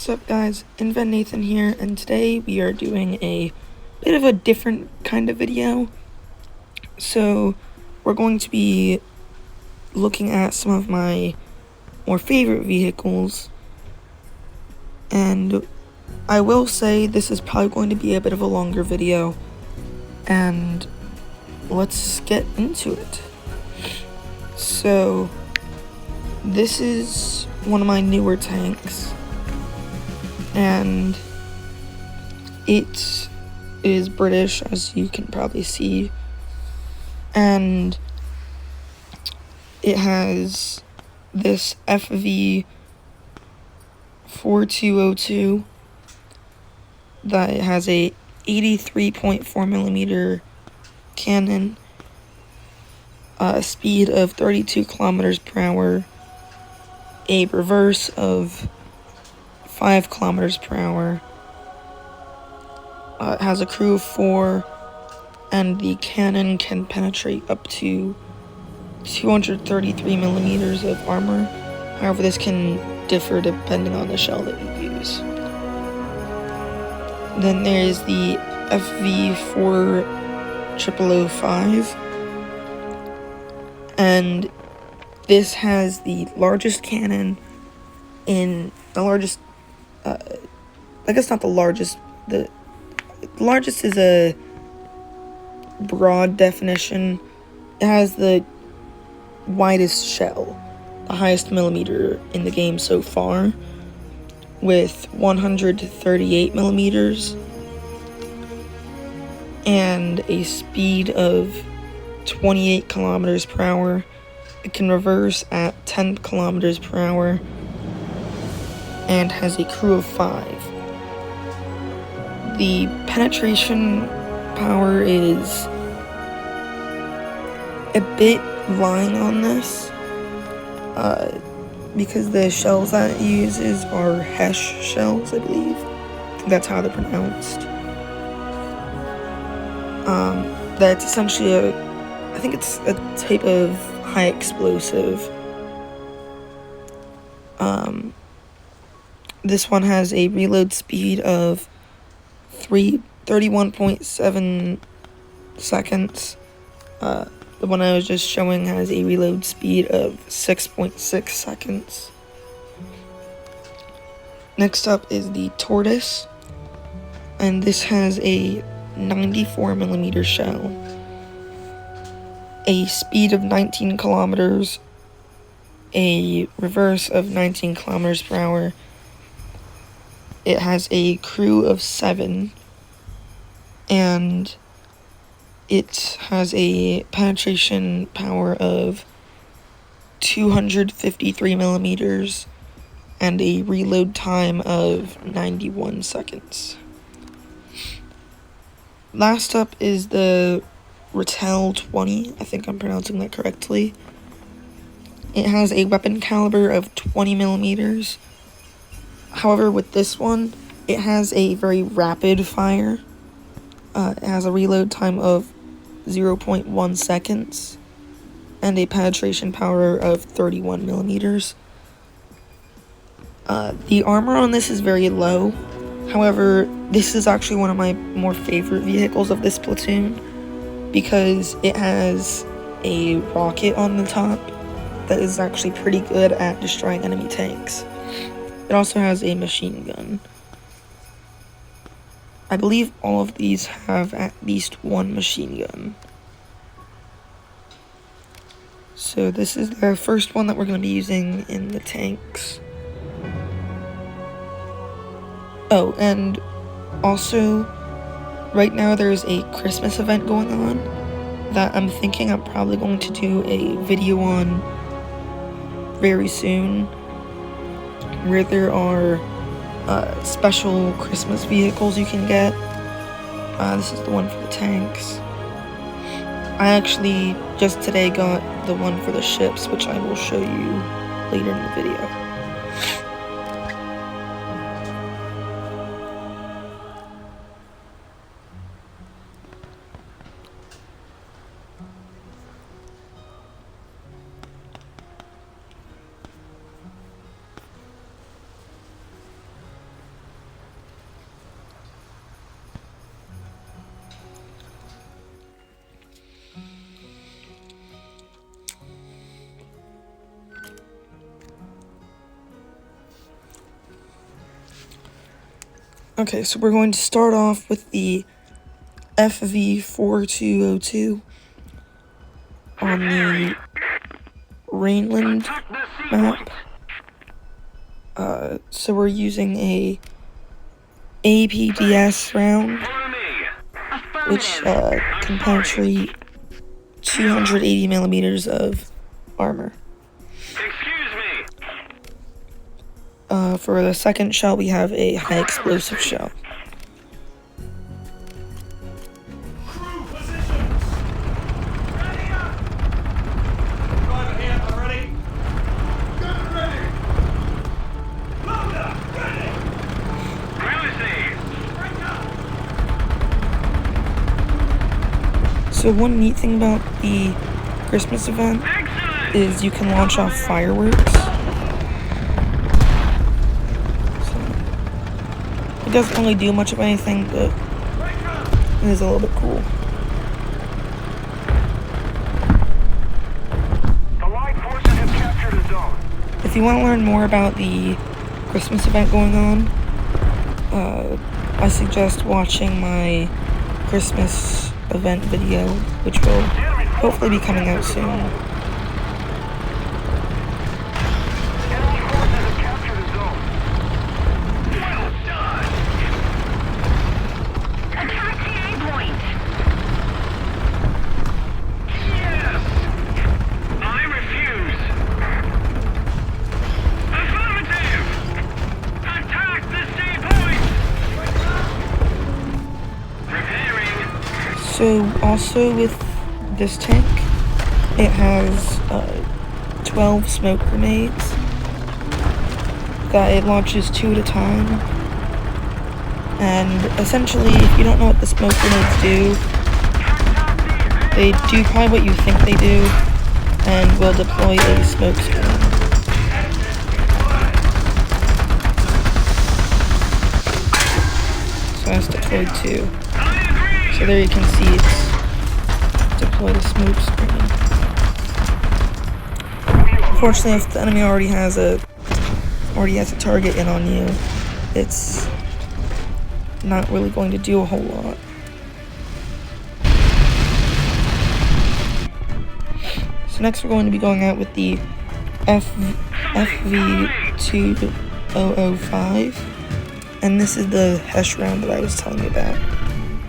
What's up guys, Invent Nathan here, and today we are doing a bit of a different kind of video. So we're going to be looking at some of my more favorite vehicles, and I will say this is probably going to be a bit of a longer video, and let's get into it. So this is one of my newer tanks, and it is British, as you can probably see, and it has this FV 4202 that it has a 83.4mm cannon, a speed of 32 kilometers per hour, a reverse of 5 kilometers per hour. It has a crew of 4, and the cannon can penetrate up to 233 millimeters of armor. However, this can differ depending on the shell that you use. Then there is the FV4005, and this has the largest cannon in the largest. I guess not the largest. The largest is a broad definition. It has the widest shell, the highest millimeter in the game so far, with 138 millimeters and a speed of 28 kilometers per hour. It can reverse at 10 kilometers per hour and has a crew of 5. The penetration power is a bit lying on this, because the shells that it uses are Hesh shells, I believe. I think that's how they're pronounced. That's essentially I think it's a type of high explosive. This one has a reload speed of 31.7 seconds. The one I was just showing has a reload speed of 6.6 seconds. Next up is the Tortoise, and this has a 94mm shell, a speed of 19 kilometers, a reverse of 19 kilometers per hour. It has a crew of 7, and it has a penetration power of 253 millimeters and a reload time of 91 seconds. Last up is the Ratel 20. I think I'm pronouncing that correctly. It has a weapon caliber of 20 millimeters. However, with this one, it has a very rapid fire. It has a reload time of 0.1 seconds and a penetration power of 31 millimeters. The armor on this is very low. However, this is actually one of my more favorite vehicles of this platoon because it has a rocket on the top that is actually pretty good at destroying enemy tanks. It also has a machine gun. I believe all of these have at least one machine gun. So this is the first one that we're going to be using in the tanks. Oh, and also, right now there's a Christmas event going on that I'm thinking I'm probably going to do a video on very soon, where there are special Christmas vehicles you can get. This is the one for the tanks. I actually just today got the one for the ships, which I will show you later in the video. Okay, so we're going to start off with the FV4202 on the Rainland map. So we're using a APDS round, which can penetrate 280 millimeters of armor. For the second shell, we have a high explosive shell. Crew positions! Ready up! Private hand, ready? Gun ready! Load up! Ready! Break up! So one neat thing about the Christmas event is you can launch off fireworks. It doesn't really do much of anything, but it is a little bit cool. Allied forces have captured a zone. If you want to learn more about the Christmas event going on, I suggest watching my Christmas event video, which will hopefully be coming out soon. Enemy forces have captured a zone. Well done! Attack the A point! Yes! I refuse! Affirmative! Attack the C point! Repairing. So also with this tank, it has 12 smoke grenades that it launches 2 at a time. And essentially, if you don't know what the smoke grenades do, they do probably what you think they do, and will deploy a smoke screen. So that's deployed 2. So there you can see it's deployed a smoke screen. Unfortunately, if the enemy already has a target in on you, it's not really going to do a whole lot. So next we're going to be going out with the FV2005, and this is the Hesh round that I was telling you about.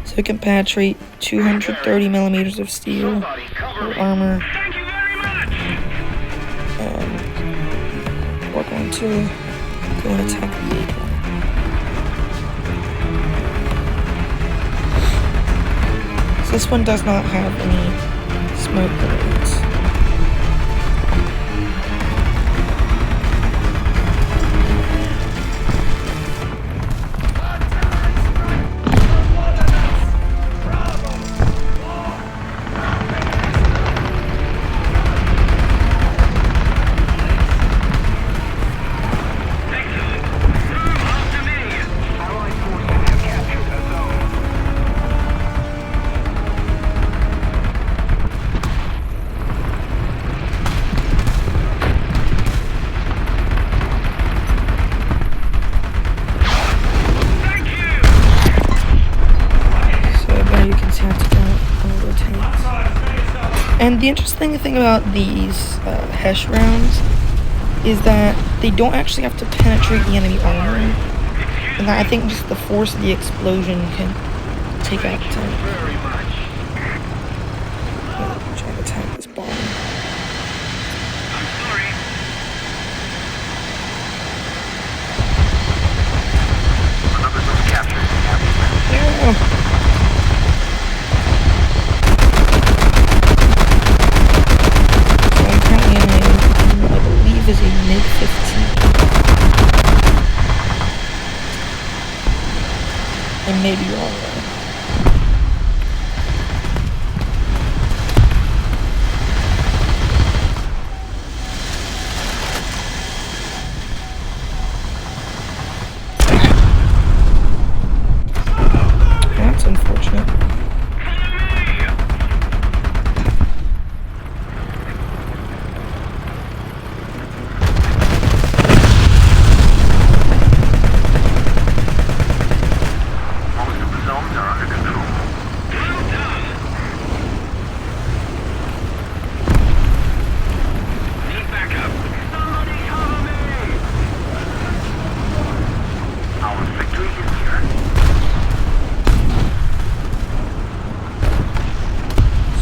So it can penetrate 230 millimeters of steel or armor, Thank you very much! and we're going to go and attack the A point. So this one does not have any smoke grenades. And the interesting thing about these Hesh rounds is that they don't actually have to penetrate the enemy armor, and that I think just the force of the explosion can take out the tank. Try to attack this bomb. I'm sorry. Another zone captured. Yeah. So I'm currently in what I believe is a MiG-15. I may be wrong though. That's unfortunate.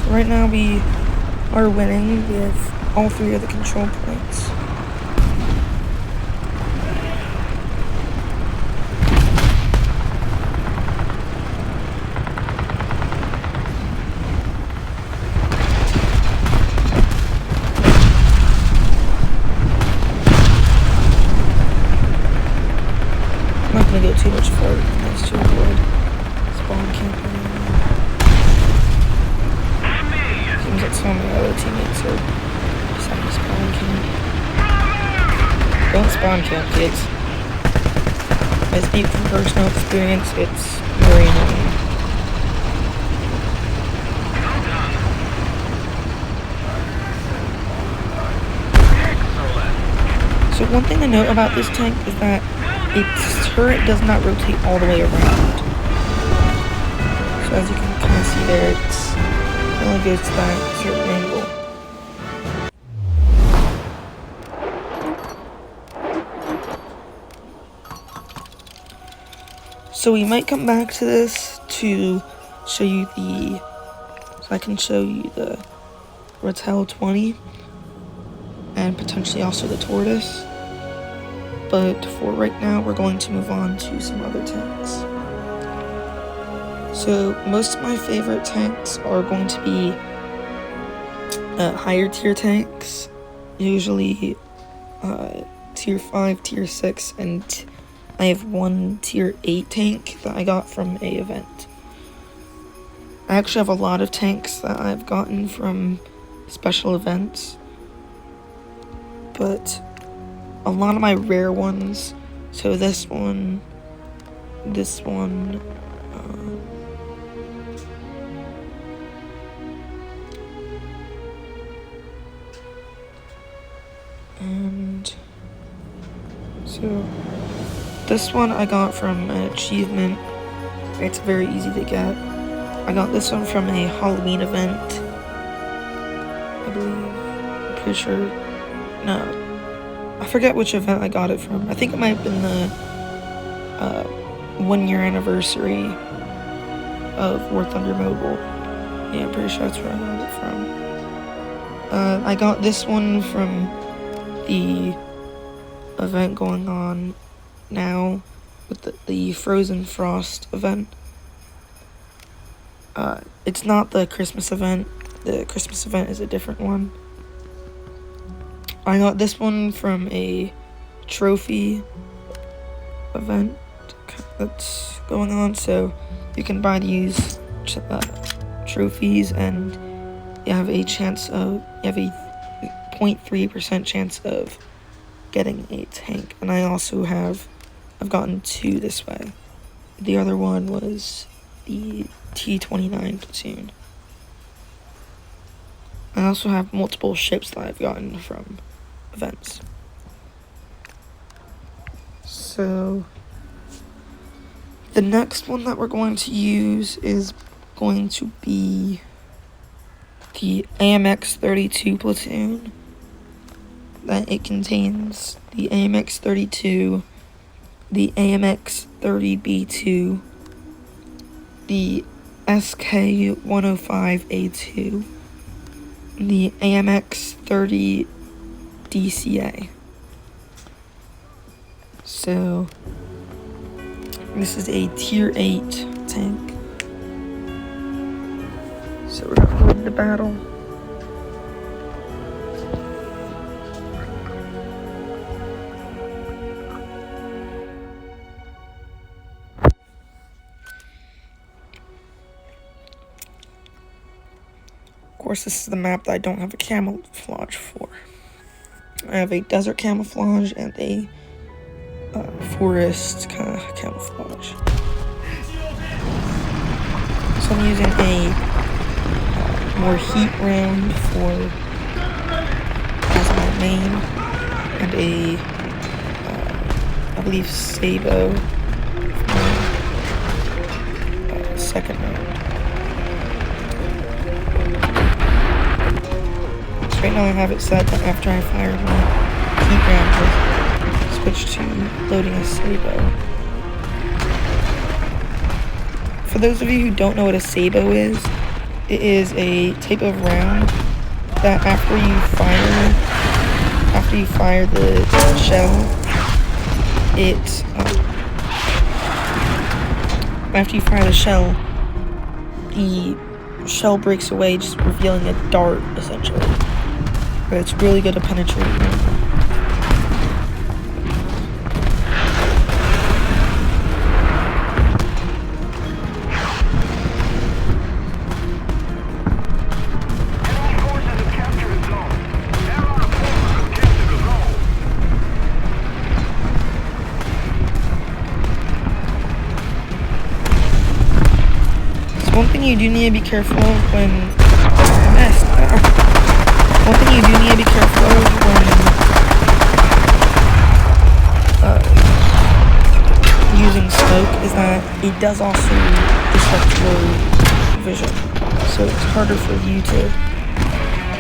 Right now we are winning with all 3 of the control points. I'm not gonna go too much further than this to avoid spawn camping. Seems like some of my other teammates are just having spawn camp. Don't spawn camp, kids. I speak from personal experience, it's very annoying. So one thing to note about this tank is that its turret does not rotate all the way around. So as you can kind of see there, it only goes to that certain angle. So we might come back to this to show you so I can show you the Ratel 20 and potentially also the Tortoise. But for right now, we're going to move on to some other tanks. So most of my favorite tanks are going to be higher tier tanks, usually tier 5, tier 6, and I have one tier 8 tank that I got from a event. I actually have a lot of tanks that I've gotten from special events, but a lot of my rare ones, so this one, and so this one I got from an achievement. It's very easy to get. I got this one from a Halloween event, I believe. I'm pretty sure. No, I forget which event I got it from. I think it might have been the 1 year anniversary of War Thunder Mobile. Yeah, I'm pretty sure that's where I got it from. I got this one from the event going on now with the Frozen Frost event. It's not the Christmas event. The Christmas event is a different one. I got this one from a trophy event that's going on, so you can buy these trophies and you have a 0.3% chance of getting a tank. And I've gotten 2 this way. The other one was the T-29 platoon. I also have multiple ships that I've gotten from events. So the next one that we're going to use is going to be the AMX-32 platoon. That it contains the AMX-32, the AMX-30B2, the SK-105A2, the AMX-30 DCA. So this is a tier 8 tank. So we're gonna win the battle. Of course, this is the map that I don't have a camouflage for. I have a desert camouflage and a forest kind of camouflage. So I'm using a more heat round as my main, and I believe Sabo for my second round. Right now I have it set that after I fire my heat round, I switch to loading a Sabo. For those of you who don't know what a Sabo is, It is a type of round that after you fire the shell, after you fire the shell breaks away, just revealing a dart, essentially. But it's really good at penetrating. One thing you do need to be careful of when using smoke is that it does also disrupt your vision, so it's harder for you to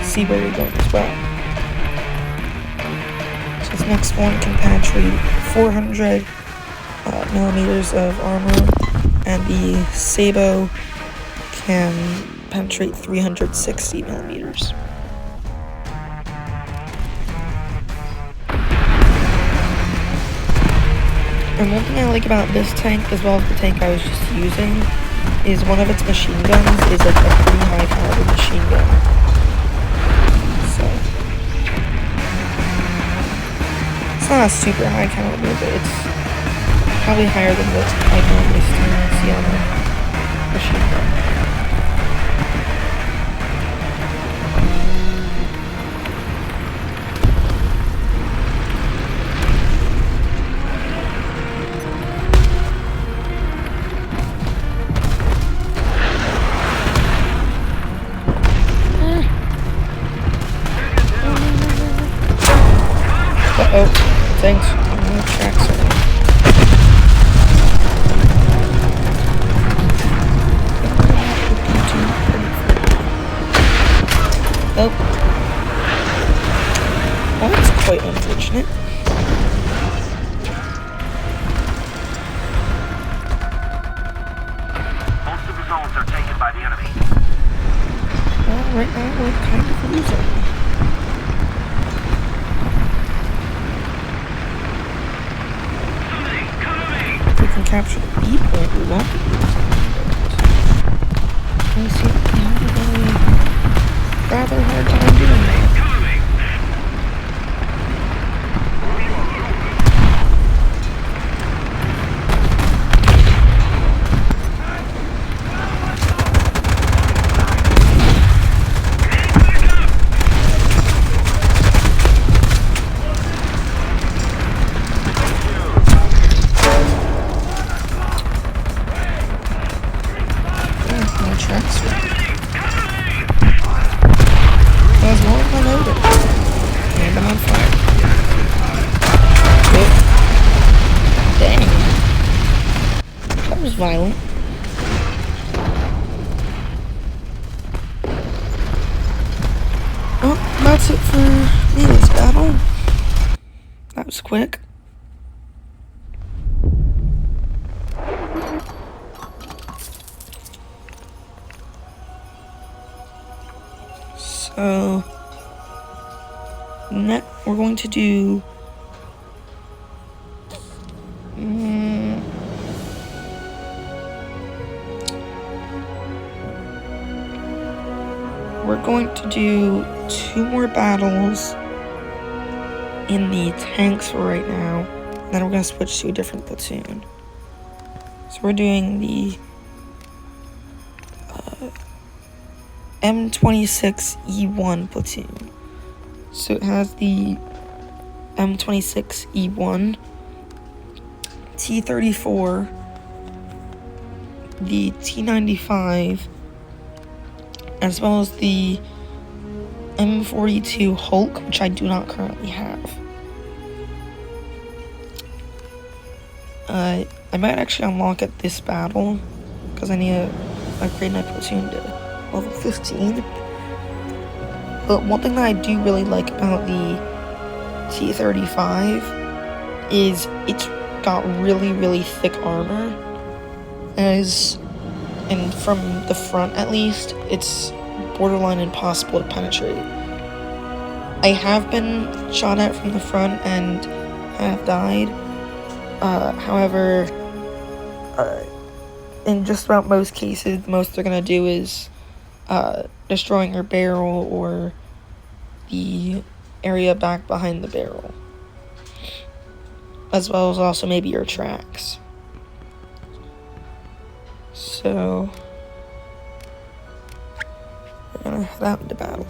see where you're going as well. So this next one can penetrate 400 millimeters of armor, and the Sabo can penetrate 360 millimeters. And one thing I like about this tank, as well as the tank I was just using, is one of its machine guns is like a pretty high caliber machine gun. So it's not a super high caliber, but it's probably higher than what I normally see on a machine gun. Uh-oh, thanks. Tracks are oh. Well, that's quite unfortunate. Most of the zones are taken by the enemy. Well, right now we're kind of losing. If we can capture the B point, we won't be losing. I see rather hard time doing that. Violent. Well, that's it for me this battle. That was quick. So next we're going to do we're going to do 2 more battles in the tanks for right now. Then we're going to switch to a different platoon. So we're doing the M26E1 platoon. So it has the M26E1, T-34, the T-95, as well as the M42 Hulk, which I do not currently have. I might actually unlock it this battle, because I need to upgrade my platoon to level 15. But one thing that I do really like about the T-35 is it's got really, really thick armor. As and from the front at least, it's borderline impossible to penetrate. I have been shot at from the front and have died. However, in just about most cases, the most they're gonna do is destroying your barrel or the area back behind the barrel, as well as also maybe your tracks. So we're gonna head out into battle.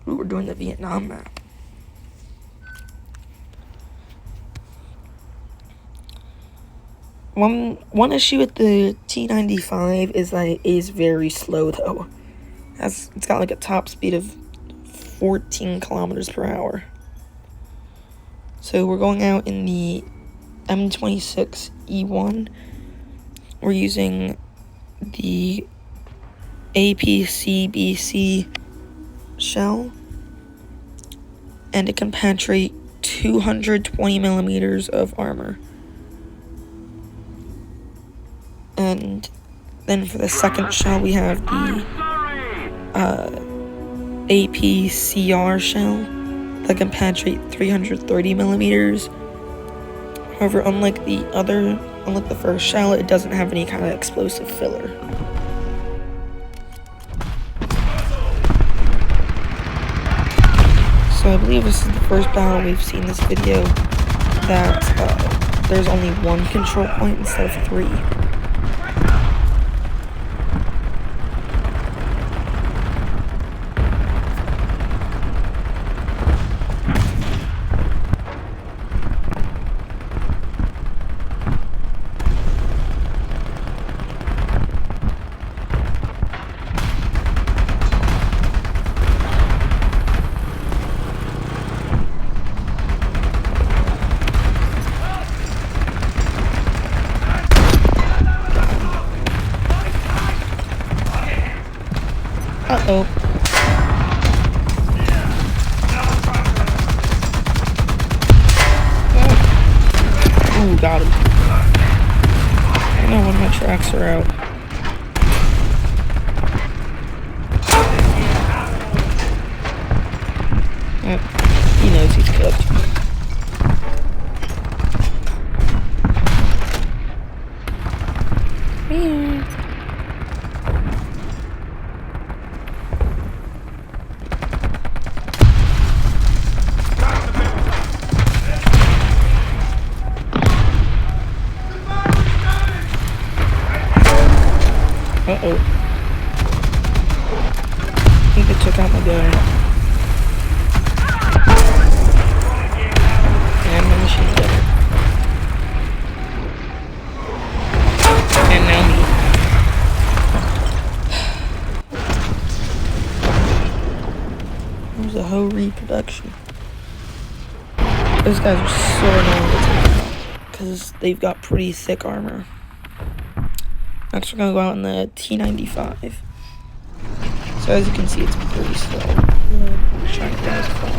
Ooh, we're doing the Vietnam map. One issue with the T95 is that it is very slow though. It's got like a top speed of 14 kilometers per hour. So we're going out in the M26E1. We're using the APCBC shell, and it can penetrate 220 millimeters of armor. And then for the second shell, we have the APCR shell that can penetrate 330 millimeters. However, unlike the first shell, it doesn't have any kind of explosive filler. So I believe this is the first battle we've seen in this video that there's only one control point instead of 3. Uh-oh. Ooh, got him. I know when my tracks are out. Yep, he knows he's cooked. Uh-oh. I think they took out my guy. And my machine gun. And now me. There's a whole reproduction. Those guys are so annoying to take out because they've got pretty thick armor. Next we're gonna go out in the T95. So as you can see, it's pretty slow. Trying to get this ball.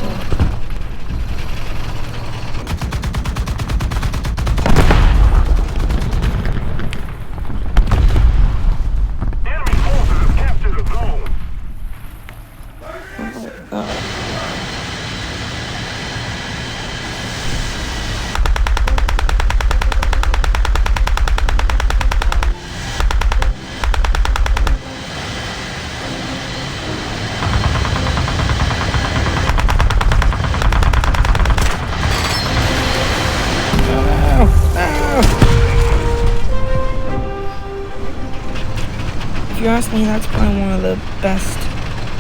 If you ask me, that's probably one of the best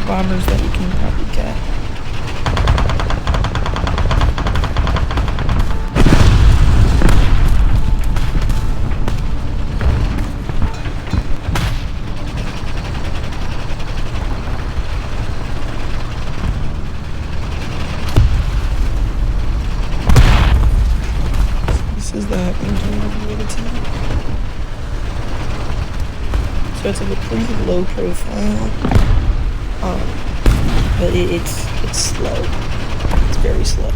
bombers that you can probably get. This is the interior of the team. so it's like a pretty low profile. But it's slow. It's very slow.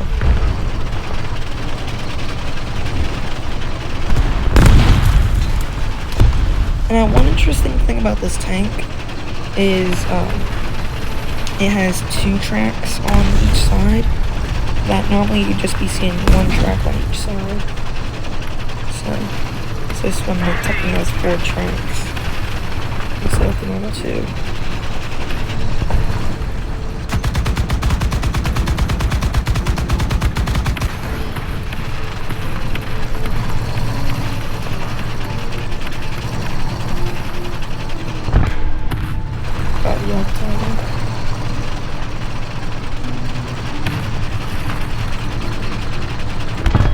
And one interesting thing about this tank is it has 2 tracks on each side. That normally you'd just be seeing 1 track on each side. So this one technically has 4 tracks instead of the normal 2.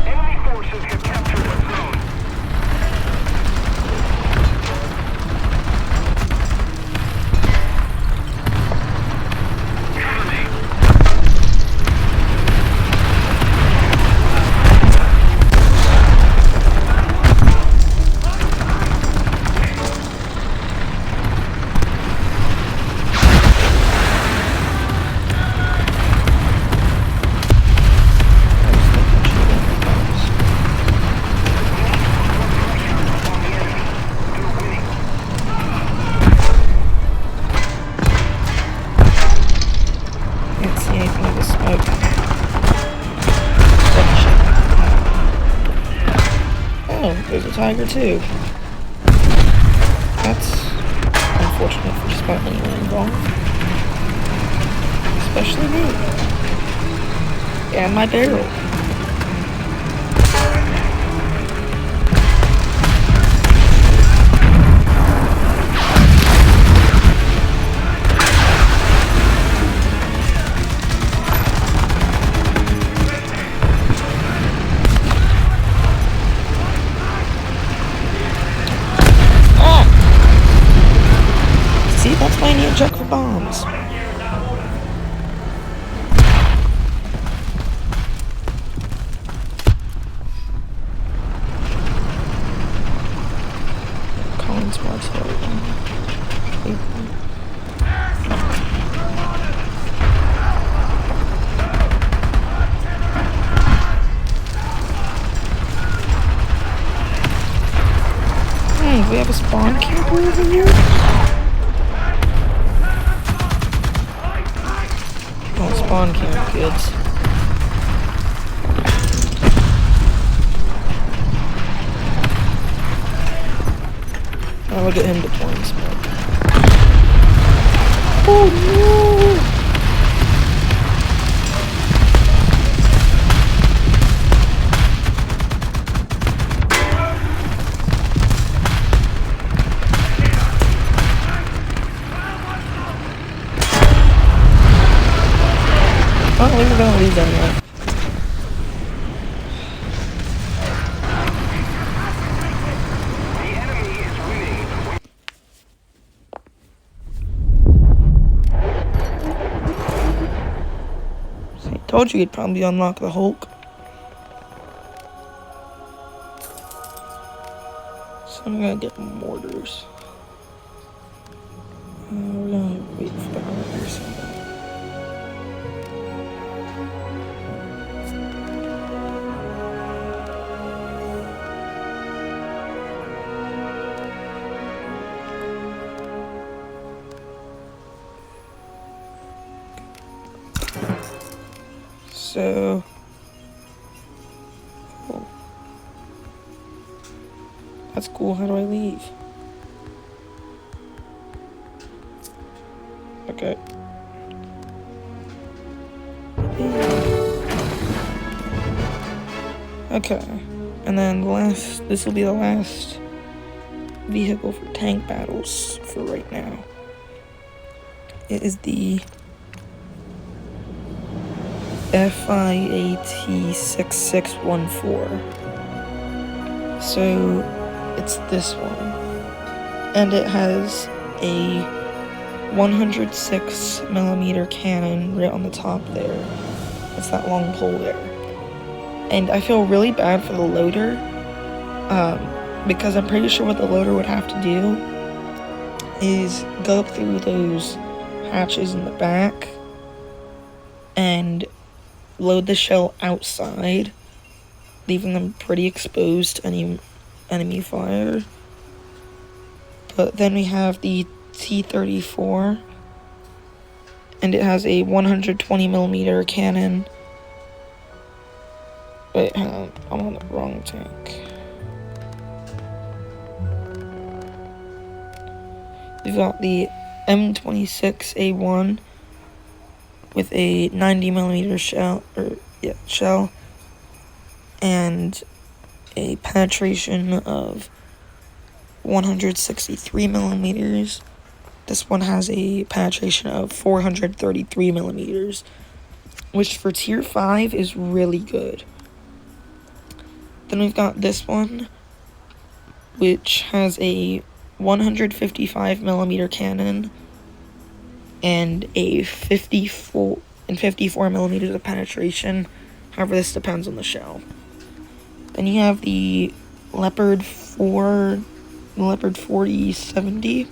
Enemy forces have captured the zone. Cover me. Can't see anything with the smoke. Oh, there's a tiger too. That's unfortunate for just about anyone involved. Especially me. And my barrel. See, that's why I need a jug for bombs. Collins Marks we have a spawn camper over here? Oh, spawn camp kids. Oh, look at him deploying smoke. Oh no! I don't think we're gonna leave them yet. The enemy is winning. See, I told you you'd probably unlock the Hulk. So I'm gonna get mortars. We're gonna wait for the Hulk or something. So, oh. That's cool. How do I leave? Okay. Okay. And then this will be the last vehicle for tank battles for right now. It is the FIAT 6614. So it's this one, and it has a 106mm cannon right on the top there. It's that long pole there. And I feel really bad for the loader, because I'm pretty sure what the loader would have to do is go up through those hatches in the back and load the shell outside, leaving them pretty exposed to any enemy fire. But then we have the T-34, and it has a 120mm cannon. Wait, hang on, I'm on the wrong tank. We've got the M26A1 with a 90mm shell, and a penetration of 163mm. This one has a penetration of 433mm, which for tier 5 is really good. Then we've got this one, which has a 155mm cannon and a 54mm of penetration. However, this depends on the shell. Then you have the Leopard 4070,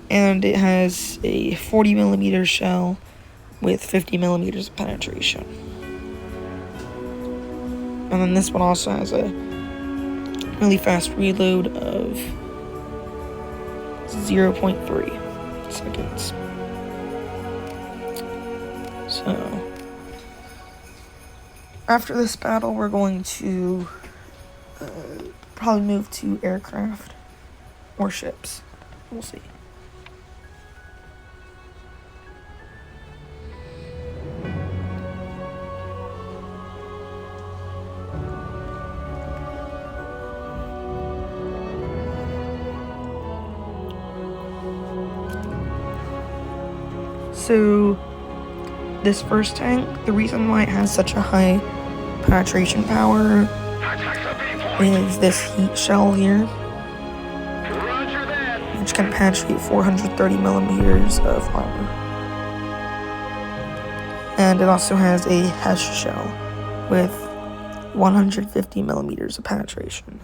and it has a 40mm shell with 50mm of penetration. And then this one also has a really fast reload of 0.3 seconds. So, after this battle, we're going to probably move to aircraft or ships. We'll see. So, this first tank, the reason why it has such a high penetration power is this heat shell here, which can penetrate 430mm of armor. And it also has a HESH shell with 150mm of penetration.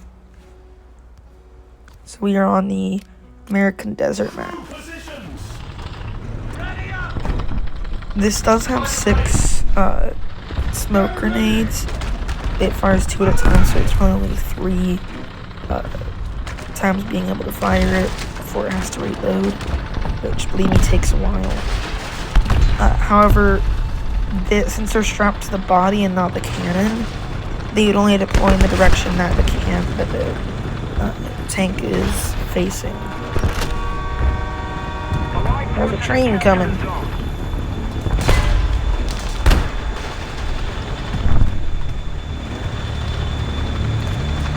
So we are on the American Desert map. This does have 6 smoke grenades. It fires 2 at a time, so it's probably only 3 times being able to fire it before it has to reload, which, believe me, takes a while. However, since they're strapped to the body and not the cannon, they would only deploy in the direction that the tank is facing. There's a train coming.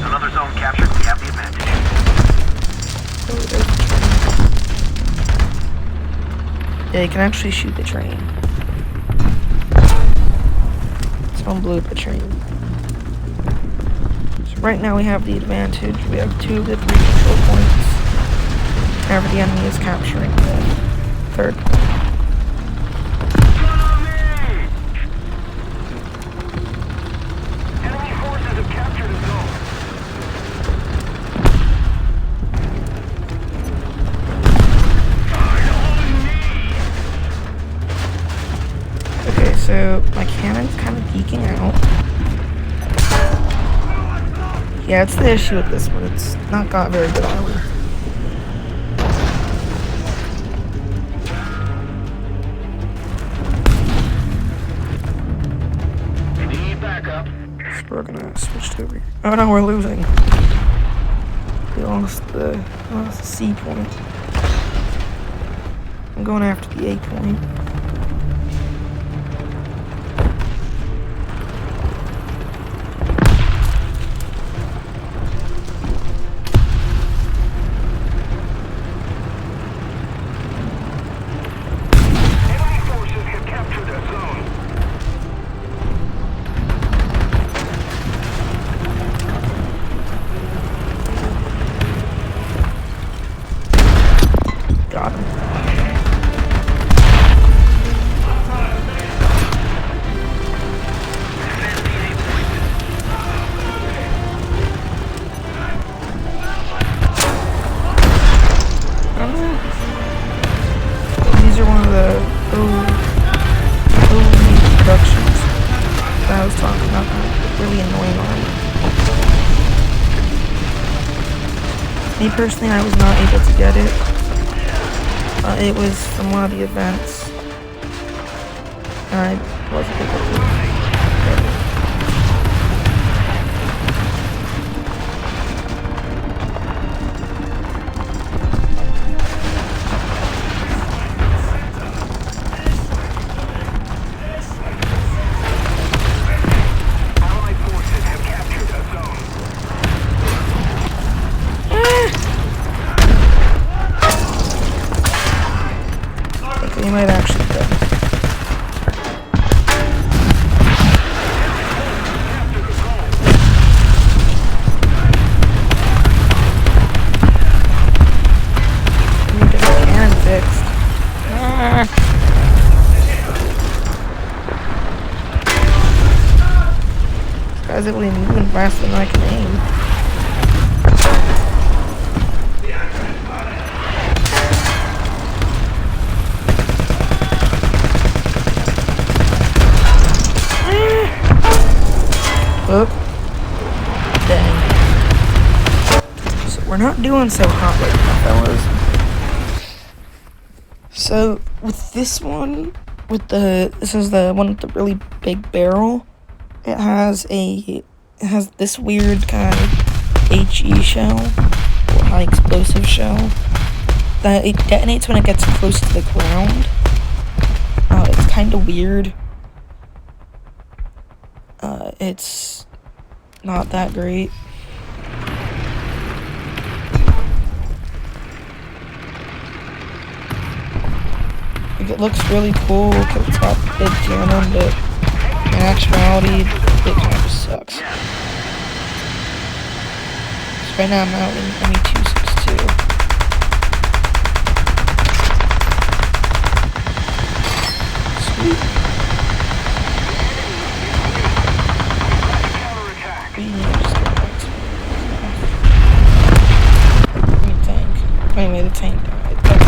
Another zone captured. We have the advantage. Yeah, you can actually shoot the train. Someone blew up the train. So right now we have the advantage. We have 2 of the 3 control points. Whenever the enemy is capturing the 3rd point. Enemy forces have captured a zone. Okay, so my cannon's kind of peeking out. Yeah, it's the issue with this one. It's not got very good armor. We need backup. So we're gonna switch to over here. Oh no, we're losing. We lost the C point. I'm going after the A point. Enemy forces have captured a zone. Got him. Me personally, I was not able to get it. It was from one of the events. I wasn't able to get it. Allied forces have captured a zone. Okay, you might actually go. Need to get Karen fixed. This guy's able to move faster than I can aim. Oop. Dang. So we're not doing so hot right now, fellas. So with this one, this is the one with the really big barrel. It has this weird kind of HE shell, or high explosive shell, that it detonates when it gets close to the ground. It's kind of weird. It's not that great. Like, it looks really cool because it's got the big cannon, but in actuality, it kind of just sucks. So right now I'm out in ME262. Sweet. We need to just get back to tank. Anyway, the tank died. That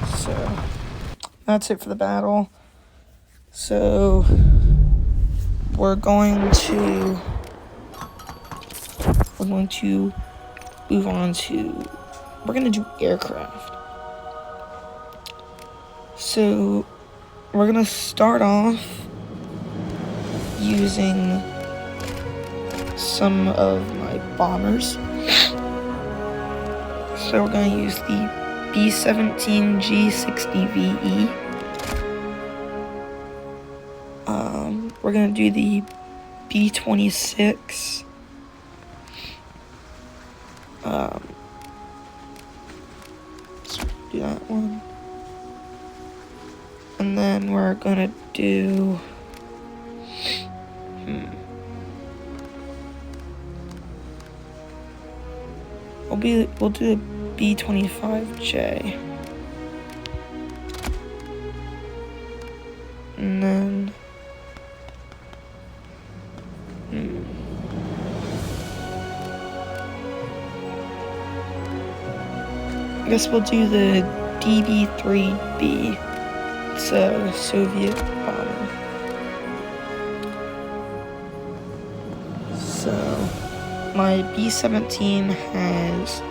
sucks. So that's it for the battle. So we're going to move on to, we're going to do aircraft. So we're going to start off using some of my bombers. So we're going to use the B-17 G60VE. We're going to do the B-26. Let's do that one. And then we're going to do... We'll do the B-25J. And then... I guess we'll do the DB-3B. It's a Soviet bomber. So, my B-17 has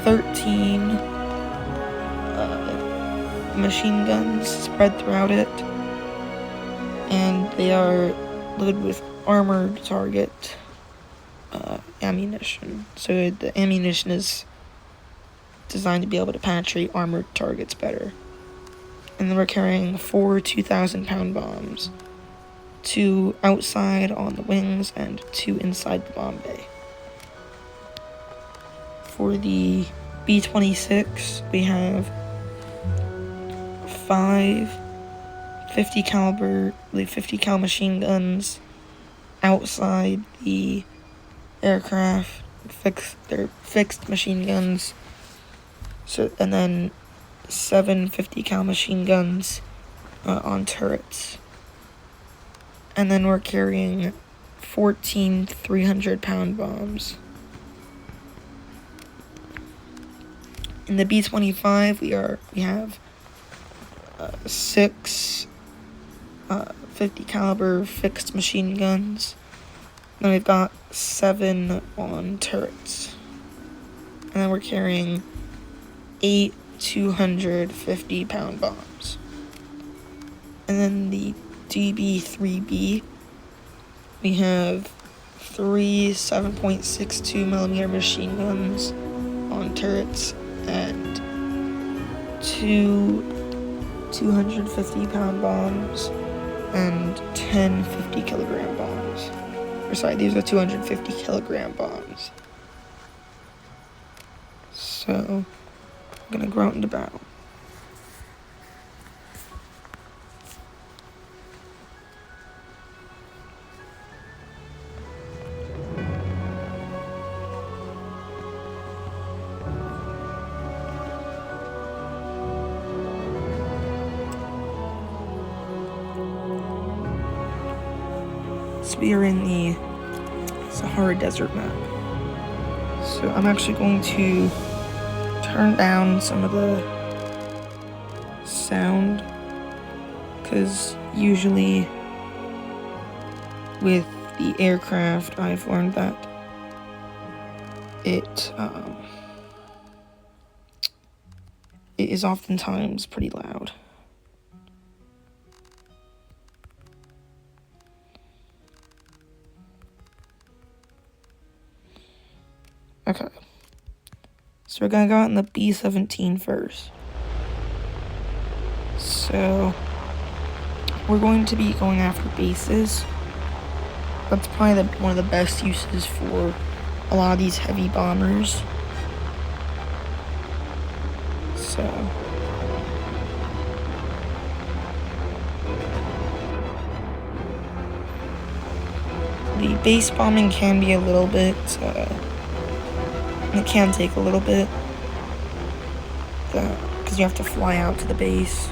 13 machine guns spread throughout it, and they are loaded with armored target ammunition. So the ammunition is designed to be able to penetrate armored targets better. And then we're carrying 4 2,000-pound bombs, 2 outside on the wings and 2 inside the bomb bay. For the B-26, we have 5 50 cal machine guns outside the aircraft, they're fixed machine guns. So, and then 7 50 cal machine guns on turrets. And then we're carrying 14 300-pound bombs. In the B-25, we have 6 50 caliber fixed machine guns. Then we've got 7 on turrets. And then we're carrying 8 250-pound bombs. And then the DB3B, we have 3 7.62 millimeter machine guns on turrets and 2 250-pound bombs and 10 50-kilogram bombs. Or sorry, these are 250-kilogram bombs. So, I'm gonna go out into battle. So we are in the Sahara Desert map. So I'm actually going to turn down some of the sound, because usually with the aircraft I've learned that it is oftentimes pretty loud. Okay, so we're gonna go out in the B-17 first. So we're going to be going after bases. That's probably one of the best uses for a lot of these heavy bombers. So the base bombing can be a little bit it can take a little bit, because you have to fly out to the base.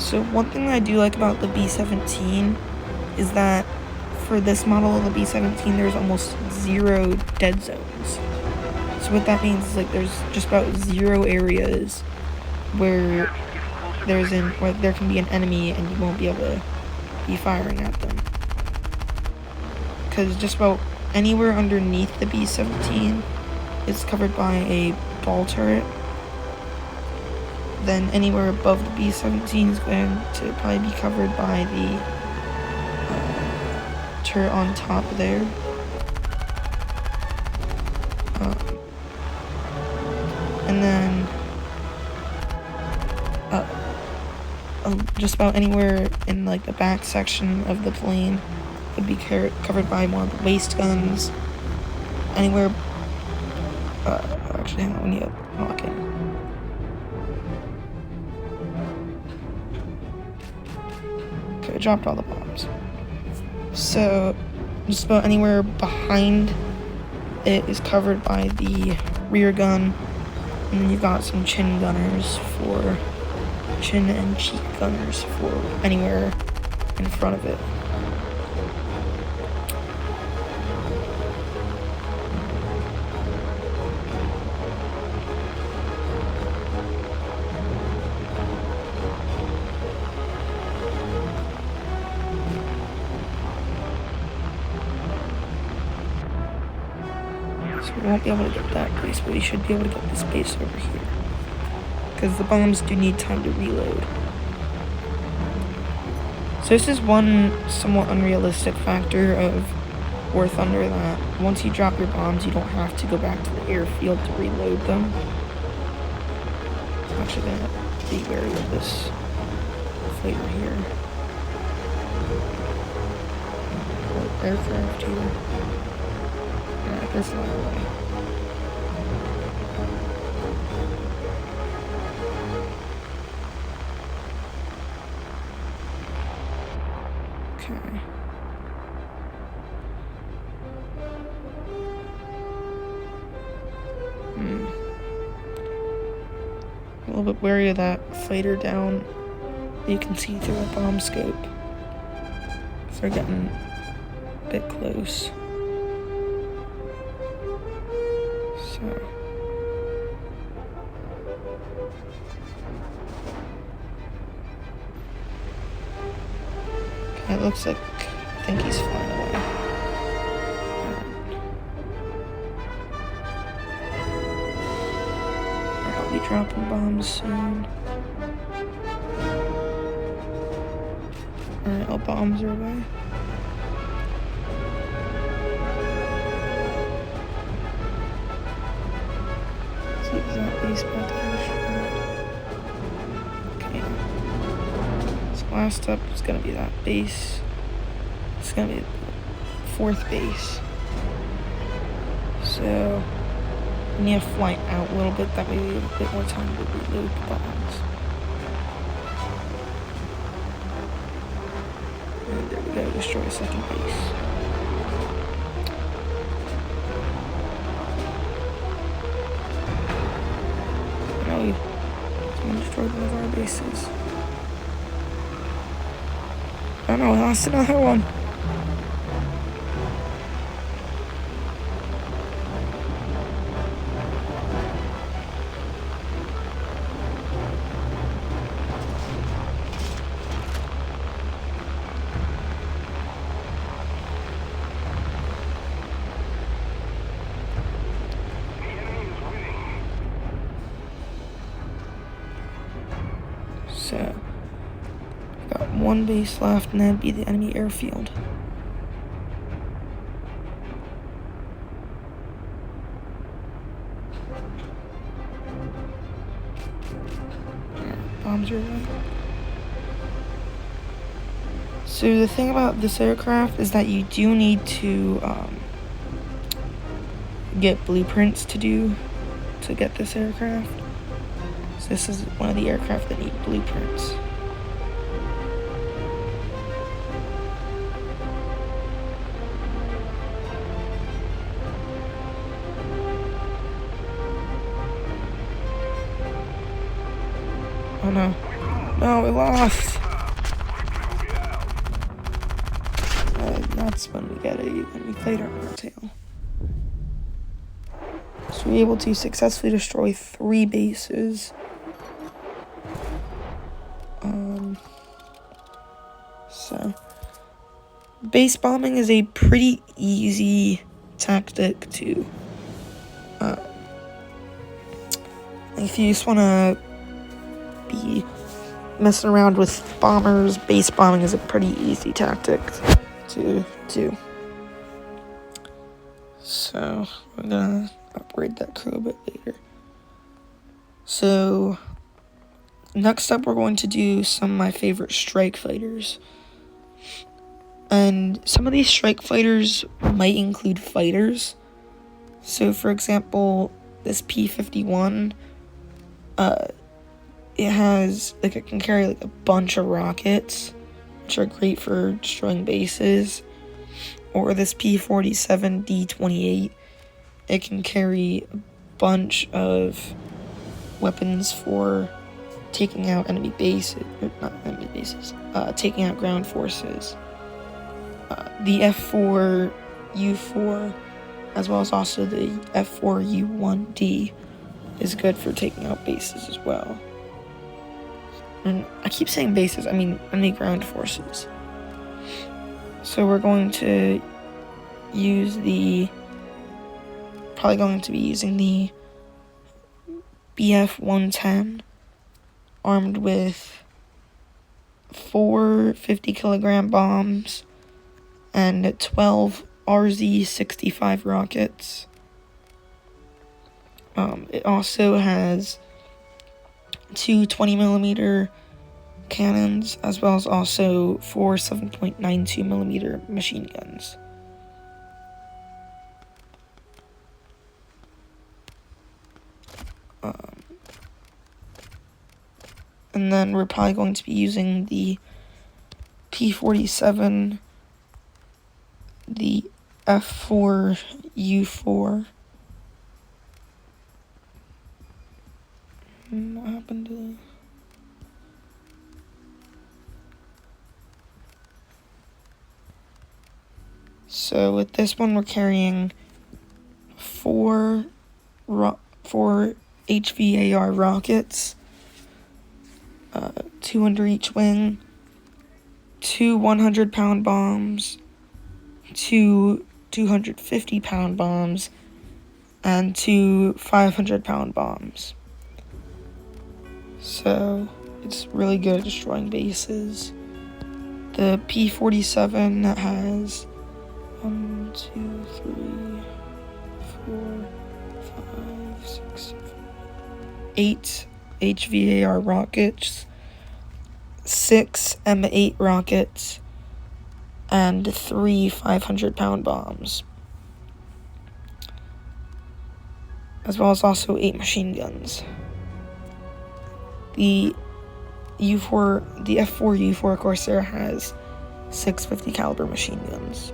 So one thing that I do like about the B-17 is that for this model of the B-17, there's almost 0 dead zones. So what that means is, like, there's just about 0 areas where where there can be an enemy and you won't be able to be firing at them. Because just about anywhere underneath the B-17 is covered by a ball turret. Then anywhere above the B-17 is going to probably be covered by the turret on top there. And then just about anywhere in, like, the back section of the plane would be covered by one of the waist guns. Anywhere actually, hang on, we need to lock in. Okay, I dropped all the bombs. So just about anywhere behind it is covered by the rear gun. And then you've got some chin and cheek gunners for anywhere in front of it. So we won't be able to get that base, but we should be able to get this base over here, because the bombs do need time to reload. So this is one somewhat unrealistic factor of War Thunder, that once you drop your bombs, you don't have to go back to the airfield to reload them. I'm actually gonna be wary of this flavor here. Aircraft here. Yeah, there's no way. Okay. A little bit wary of that fighter down. You can see through a bomb scope. So they're getting a bit close. Okay, it looks like I think he's flying away. I'll be dropping bombs soon. Alright, all bombs are away. Let's see, is that base back there? Okay. So last up is gonna be that base. It's gonna be the 4th base. So we need to fly out a little bit, that way we have a bit more time to reload the bombs. And there we go, destroy a 2nd base. Now we destroyed one of our bases. Oh no, we lost another one. So, we got 1 base left, and that'd be the enemy airfield. Bombs are away. So the thing about this aircraft is that you do need to get blueprints to get this aircraft. So this is one of the aircraft that need blueprints. Oh no. No, we lost! That's when we get it, when we played our tail. So we were able to successfully destroy 3 bases. So base bombing is a pretty easy tactic to if you just want to be messing around with bombers, base bombing is a pretty easy tactic to do. So we're gonna upgrade that crew a bit later. So next up we're going to do some of my favorite strike fighters. And some of these strike fighters might include fighters. So for example, this P-51, it has, like, it can carry like a bunch of rockets, which are great for destroying bases. Or this P-47 D-28, it can carry a bunch of weapons for taking out enemy bases, or not enemy bases, taking out ground forces. The F-4U4, as well as also the F-4U1D, is good for taking out bases as well. And I keep saying bases, I mean enemy ground forces. So we're going to use probably going to be using the BF-110, armed with 4 50-kilogram bombs and 12 RZ-65 rockets. It also has 2 20mm cannons, as well as also 4 7.92mm machine guns. And then we're probably going to be using the P-47, the F-4U4. What happened to... So with this one, we're carrying 4 4 HVAR rockets, 2 under each wing, 2 100-pound bombs, 2 250-pound bombs, and 2 500-pound bombs. So it's really good at destroying bases. The P-47 has 1, 2, 3, 4, 5, 6, 7, 8 HVAR rockets, 6 M8 rockets, and 3 500-pound bombs, as well as also 8 machine guns. The F4 U4 Corsair has 650 caliber machine guns.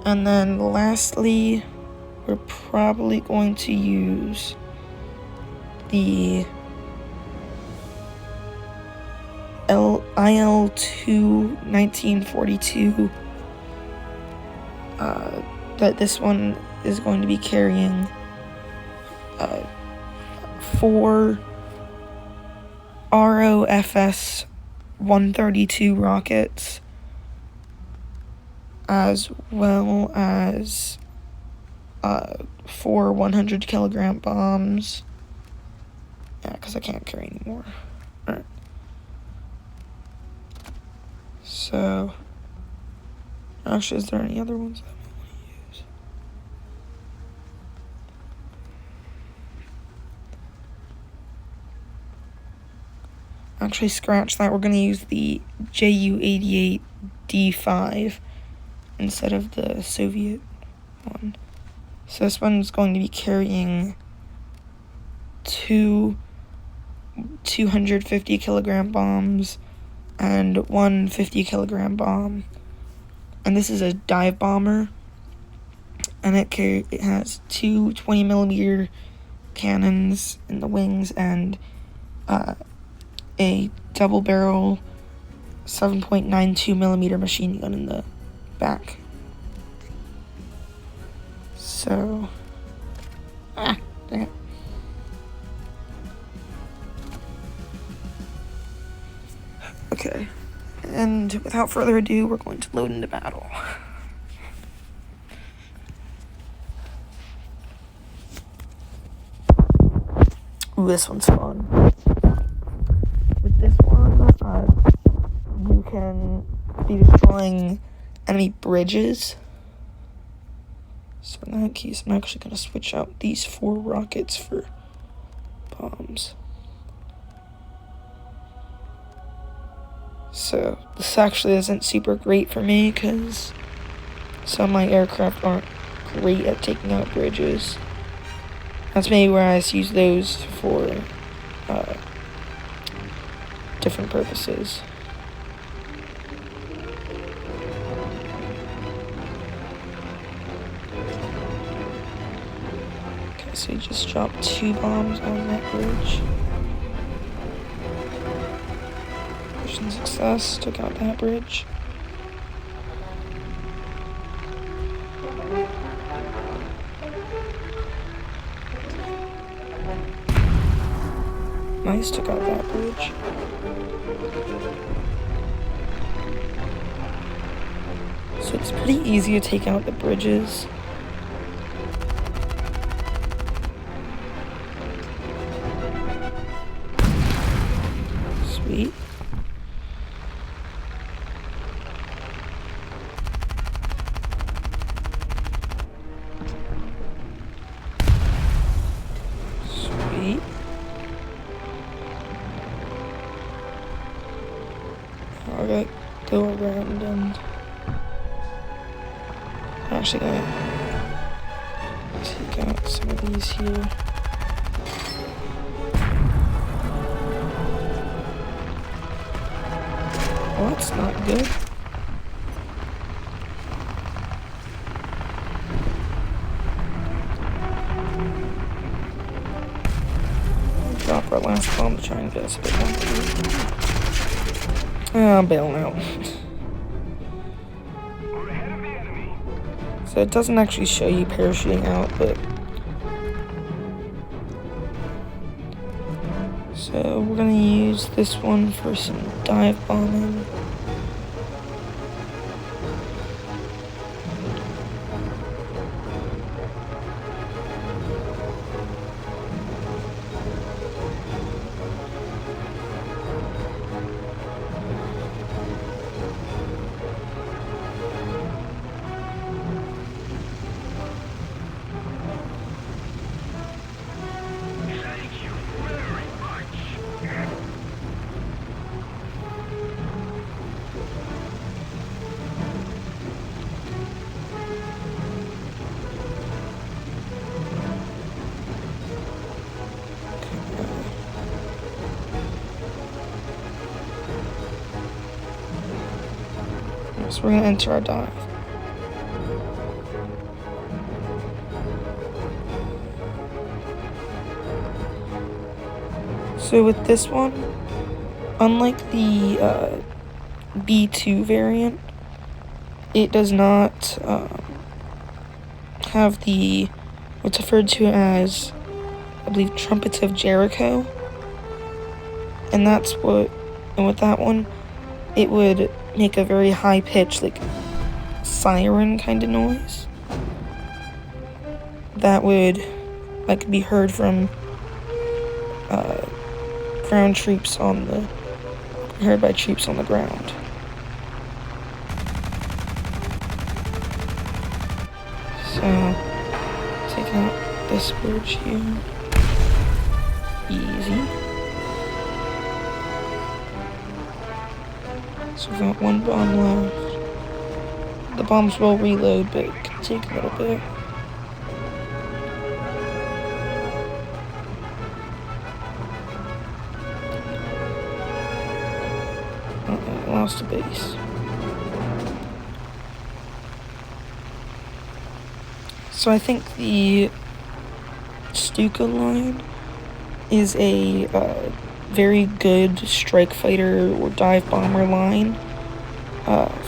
And then lastly, we're probably going to use the IL-2 1942. That this one is going to be carrying 4 ROFS 132 rockets, as well as 4 100-kilogram bombs. Yeah, because I can't carry anymore. Alright. So, actually, is there any other ones that I want to use? Actually, scratch that. We're going to use the Ju-88D5 instead of the Soviet one. So this one's going to be carrying 2 250-kilogram bombs and 1 50-kilogram bomb. And this is a dive bomber. And it has 2 20-millimeter cannons in the wings and a double-barrel 7.92 millimeter machine gun in the back. So, dang it. Okay, and without further ado, we're going to load into battle. Ooh, this one's fun. With this one, you can be destroying enemy bridges. So in that case, I'm actually going to switch out these 4 rockets for bombs. So this actually isn't super great for me because some of my aircraft aren't great at taking out bridges. That's maybe where I just use those for different purposes. Okay, so you just dropped 2 bombs on that bridge. Mission success, took out that bridge. Nice, took out that bridge. So it's pretty easy to take out the bridges. Sweet. Sweet. Alright, go around and actually gonna take out some of these here. Well, that's not good. Drop our last bomb to try and get us a bit more. I'm bailing out. We're ahead of the enemy. So So it doesn't actually show you parachuting out, but... So we're gonna use this one for some dive bombing. Thank you very much. So we're gonna enter our dive. So with this one, unlike the B2 variant, it does not have the what's referred to as, I believe, Trumpets of Jericho. And with that one, it would make a very high pitched, like, siren kind of noise that would, like, be heard from ground troops heard by troops on the ground. So, taking out this bridge here. Easy. So we've got one bomb left. The bombs will reload, but it can take a little bit. Uh-oh, lost a base. So I think the Stuka line is a very good strike fighter or dive bomber line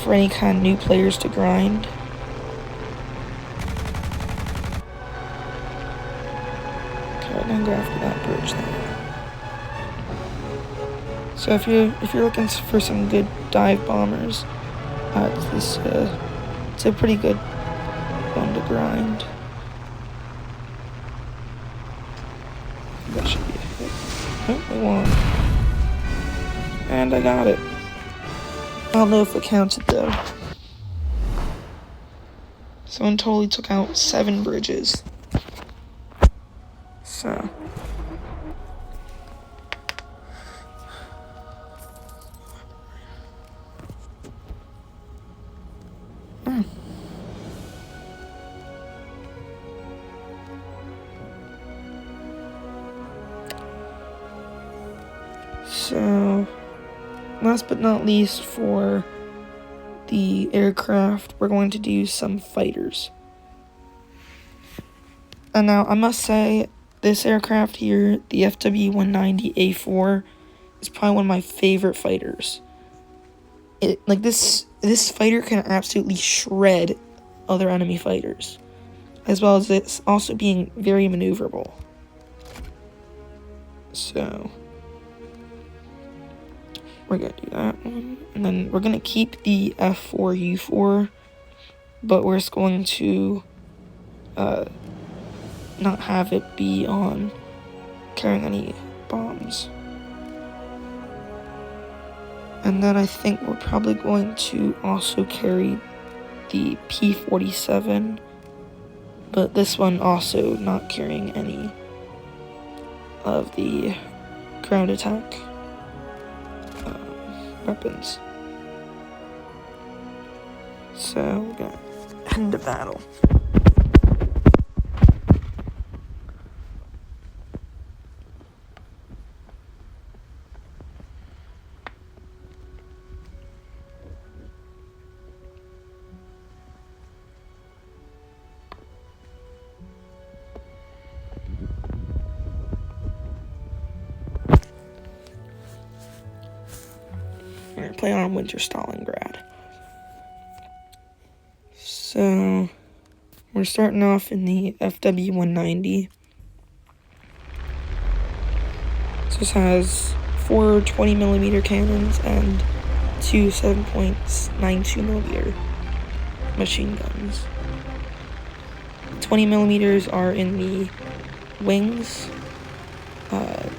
for any kind of new players to grind. Okay, I'm gonna go after that bridge there. So if you're looking for some good dive bombers, it's a pretty good one to grind. That should be a hit. Oh, I won. And I got it. I don't know if it counted though. Someone totally took out 7 bridges. So. So, last but not least, for the aircraft, we're going to do some fighters. And now, I must say, this aircraft here, the FW-190A4, is probably one of my favorite fighters. This fighter can absolutely shred other enemy fighters, as well as it's also being very maneuverable. So we're gonna do that one, and then we're gonna keep the F4U4, but we're just going to not have it be on carrying any bombs. And then I think we're probably going to also carry the P-47, but this one also not carrying any of the ground attack weapons. So we're gonna head into battle. We're gonna play on Winter Stalingrad. So we're starting off in the FW-190. So this has 4 20mm cannons and 2 7.92mm machine guns. 20mm are in the wings.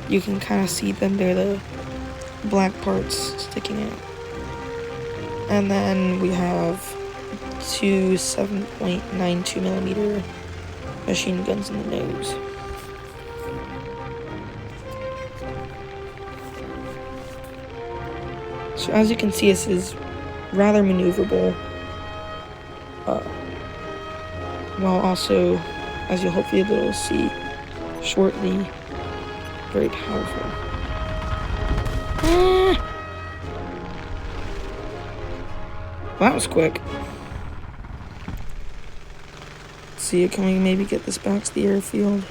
You can kind of see them, they're the black parts sticking out. And then we have 2 7.92mm machine guns in the nose. So as you can see, this is rather maneuverable, while also, as you'll hopefully be able to see shortly, very powerful. Well, that was quick. Let's see, can we maybe get this back to the airfield?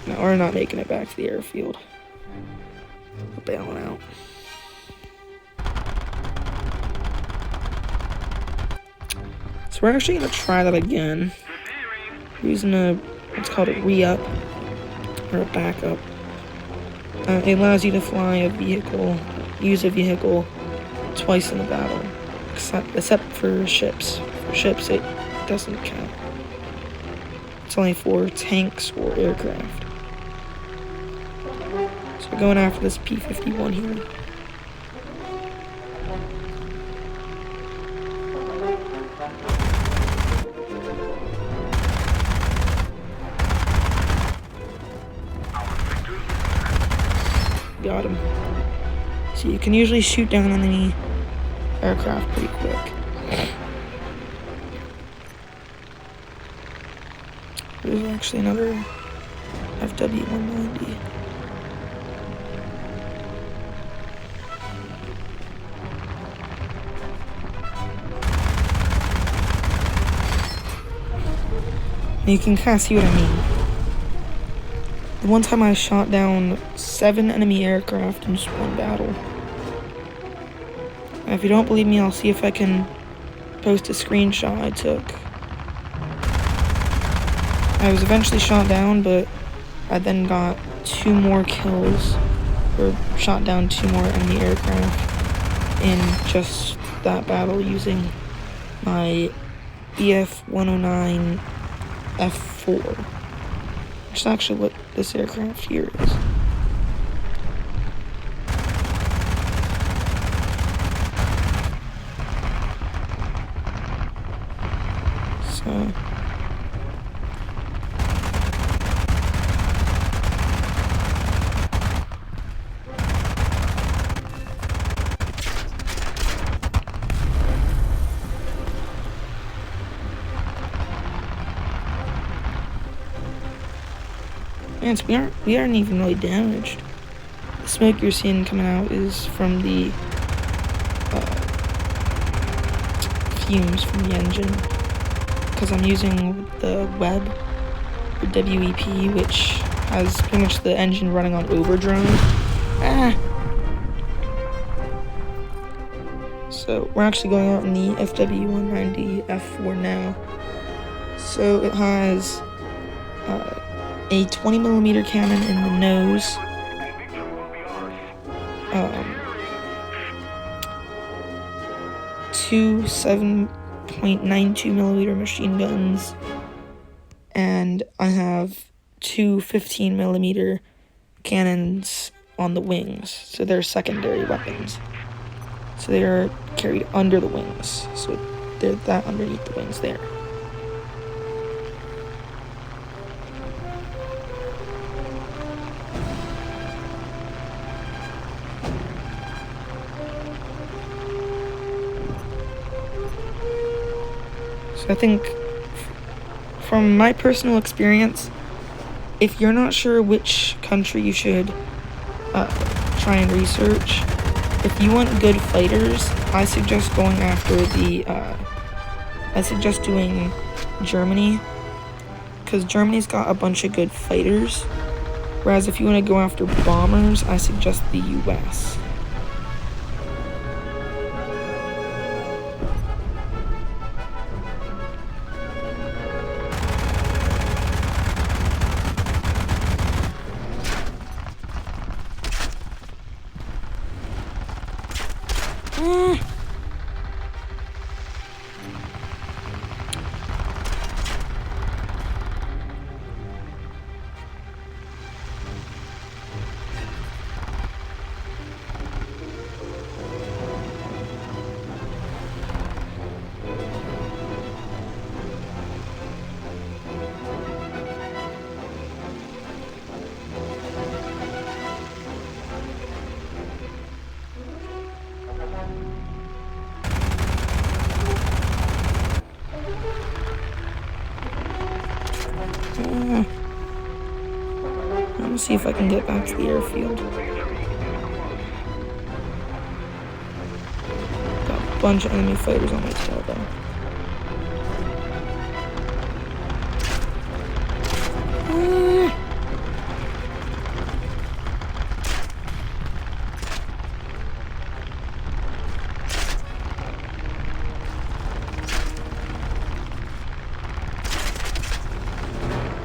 No, we're not making it back to the airfield. We're bailing out. So we're actually going to try that again. We're using what's called a re-up, or a backup. It allows you to fly a vehicle, use a vehicle twice in a battle, except for ships. For ships, it doesn't count. It's only for tanks or aircraft. So we're going after this P-51 here. Got him. So you can usually shoot down enemy aircraft pretty quick. There's actually another FW-190. And you can kind of see what I mean. The one time I shot down 7 enemy aircraft in just one battle. And if you don't believe me, I'll see if I can post a screenshot I took. I was eventually shot down, but I then got 2 more kills, or shot down 2 more enemy aircraft in just that battle using my EF-109 F4. Which is actually what this aircraft here is. So man, we aren't even really damaged. The smoke you're seeing coming out is from the fumes from the engine, because I'm using the Web, or WEP, which has pretty much the engine running on overdrive. So we're actually going out in the FW-190 F4 now. So it has a 20mm cannon in the nose, 2 7.92mm machine guns, and I have 2 15mm cannons on the wings, so they're secondary weapons. So they are carried under the wings, so they're that underneath the wings there. So I think, from my personal experience, if you're not sure which country you should try and research, if you want good fighters, I suggest going after I suggest doing Germany, because Germany's got a bunch of good fighters, whereas if you want to go after bombers, I suggest the US. Let me see if I can get back to the airfield. Got a bunch of enemy fighters on my tail though.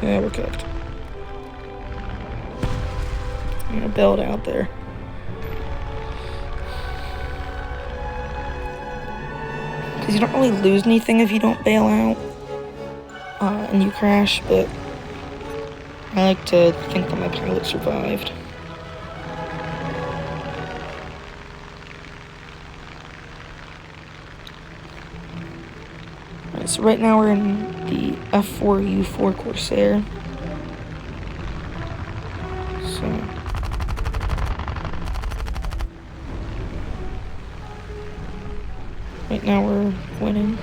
Yeah, we're cooked. I'm gonna build out there. Because you don't really lose anything if you don't bail out and you crash, but I like to think that my pilot survived. Alright, so right now we're in the F4U4 Corsair. So right now we're winning.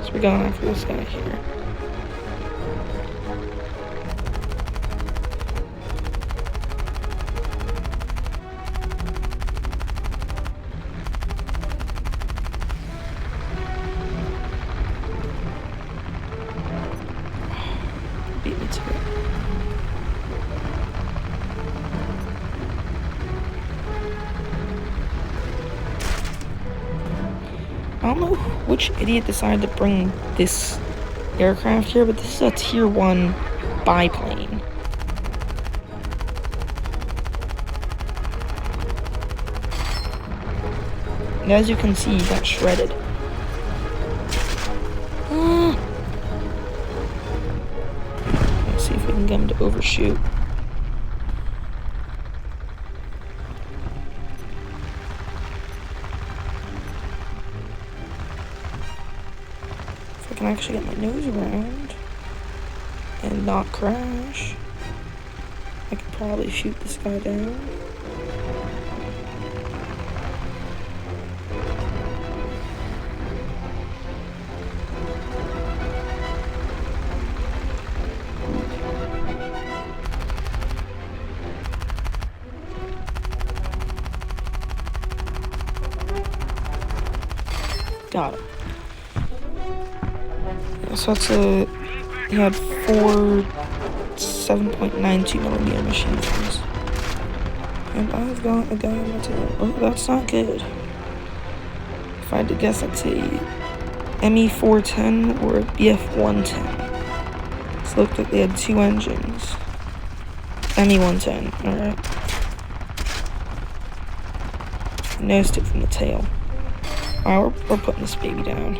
So we're going after this guy here. Beat me to it. I don't know which idiot decided to bring this aircraft here, but this is a tier 1 biplane. And as you can see, he got shredded. Let's see if we can get him to overshoot. If I can actually get my nose around and not crash, I could probably shoot this guy down. Got him. Yeah, so that's he had 4 7.92 millimeter machine guns. And I've got a guy on my tail. Oh, that's not good. If I had to guess, I'd say ME410 or BF110. So it looked like they had 2 engines. ME110, alright. Nosed it from the tail. Alright, we're putting this baby down.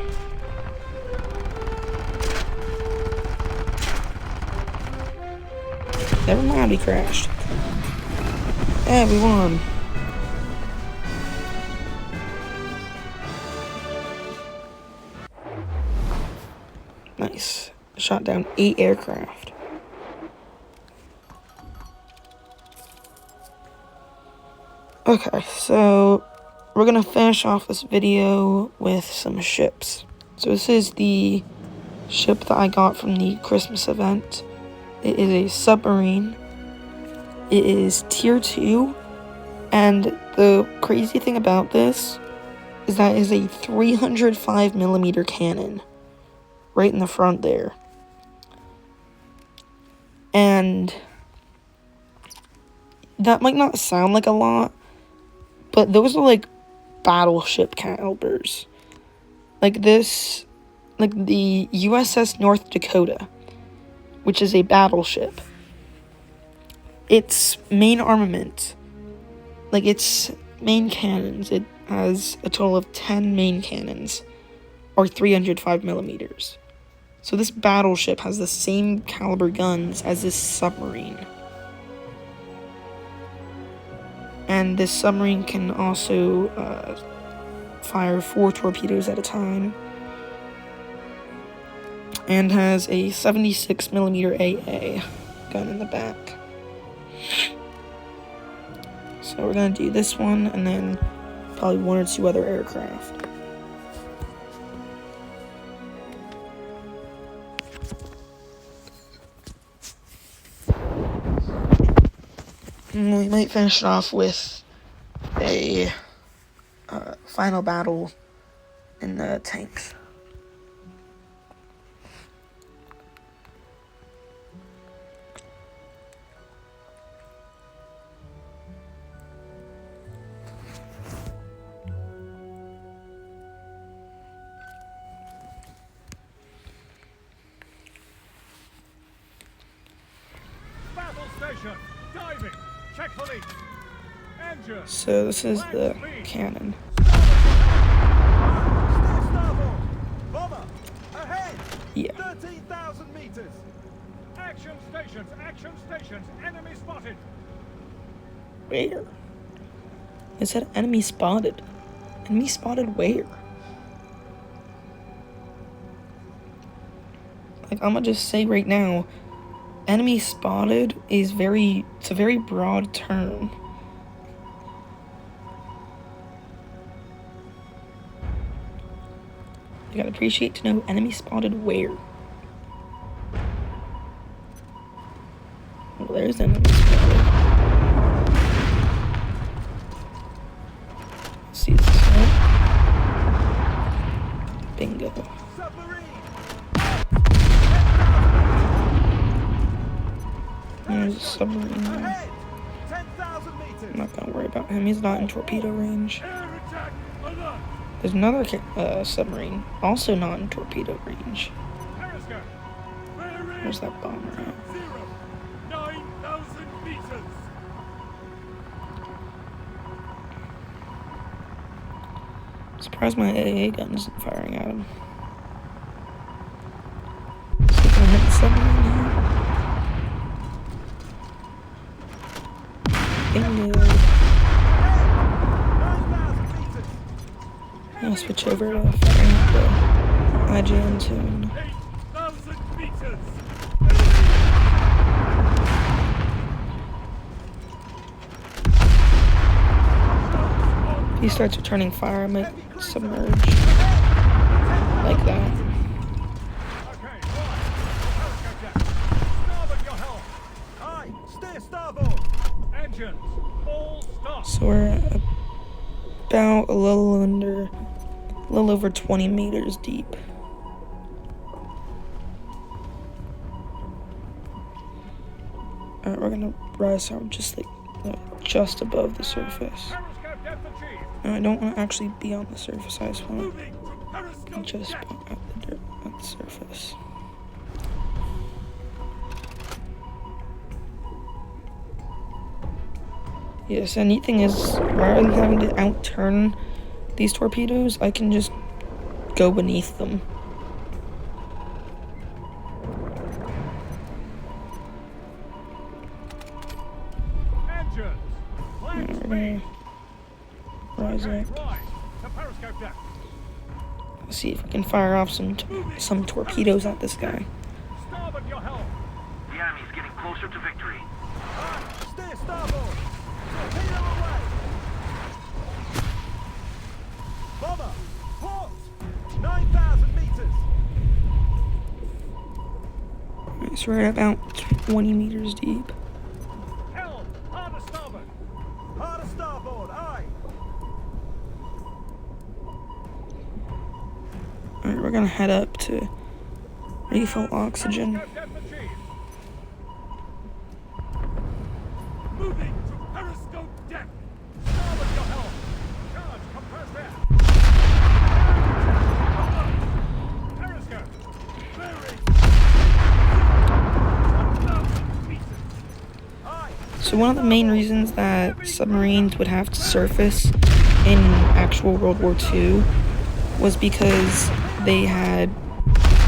Never mind, he crashed. Yeah, we won. Nice. Shot down 8 aircraft. Okay, so we're gonna finish off this video with some ships. So this is the ship that I got from the Christmas event. It is a submarine. It is tier 2, and the crazy thing about this is that it is a 305mm cannon right in the front there. And that might not sound like a lot, but those are like battleship calibers. Like this, like the USS North Dakota, which is a battleship. Its main armament, like its main cannons, it has a total of 10 main cannons, or 305mm. So this battleship has the same caliber guns as this submarine. And this submarine can also fire 4 torpedoes at a time. and has a 76mm AA gun in the back. So we're gonna do this one, and then probably one or two other aircraft. And we might finish it off with a final battle in the tanks. Battle station. Diving. Check for leaks. Engine. So this is the cannon. Starboard. Bomber. Ahead. Yeah. 13,000 meters. Action stations. Action stations. Enemy spotted. Where? It said enemy spotted. Enemy spotted where? Like, I'm gonna just say right now, enemy spotted is it's a very broad term. You gotta appreciate to know enemy spotted where. Well, there's enemy spotted. Let's see this one. Bingo. Submarine. There's a submarine there. Ahead. 10,000 meters. I'm not gonna worry about him. He's not in torpedo range. Air attack. Alert. There's another submarine, also not in torpedo range. Periscope. Bearing Where's that bomber at? 9,000 meters. Surprised my AA gun isn't firing at him. Is he gonna hit the submarine here? Bingo. 9,000 meters. I'm gonna switch over to firing at the IGN soon. 8,000 meters. If he starts returning fire, I might submerge. Like that. Okay, right. Periscope deck. Starboard your helm. Aye, steer starboard. Engines, full stop. So we're about a little over 20 meters deep. Alright, we're gonna rise out just just above the surface. Periscope depth achieved. No, I don't want to actually be on the surface. I just want Moving to to periscope just depth. at the surface. Yes, the neat thing is, rather than having to outturn these torpedoes, I can just go beneath them. Engines, flank We're speed. gonna rise Okay, up. right. To periscope depth. Let's see if I can fire off some torpedoes at this guy. Starboard your helm. The enemy's getting closer to victory. Aye, steer starboard. Torpedo away. Bomber, port. 9,000 meters. Alright, so we're at about 20 meters deep. Helm, hard to starboard. Hard to starboard, aye. Alright, we're gonna head up to refill oxygen. Periscope depth achieved. Moving to periscope depth. Starboard your helm. Charge compressed air. Periscope. Bearing. 1,000 meters. Aye. So one of the main reasons that submarines would have to surface in actual World War II was because they had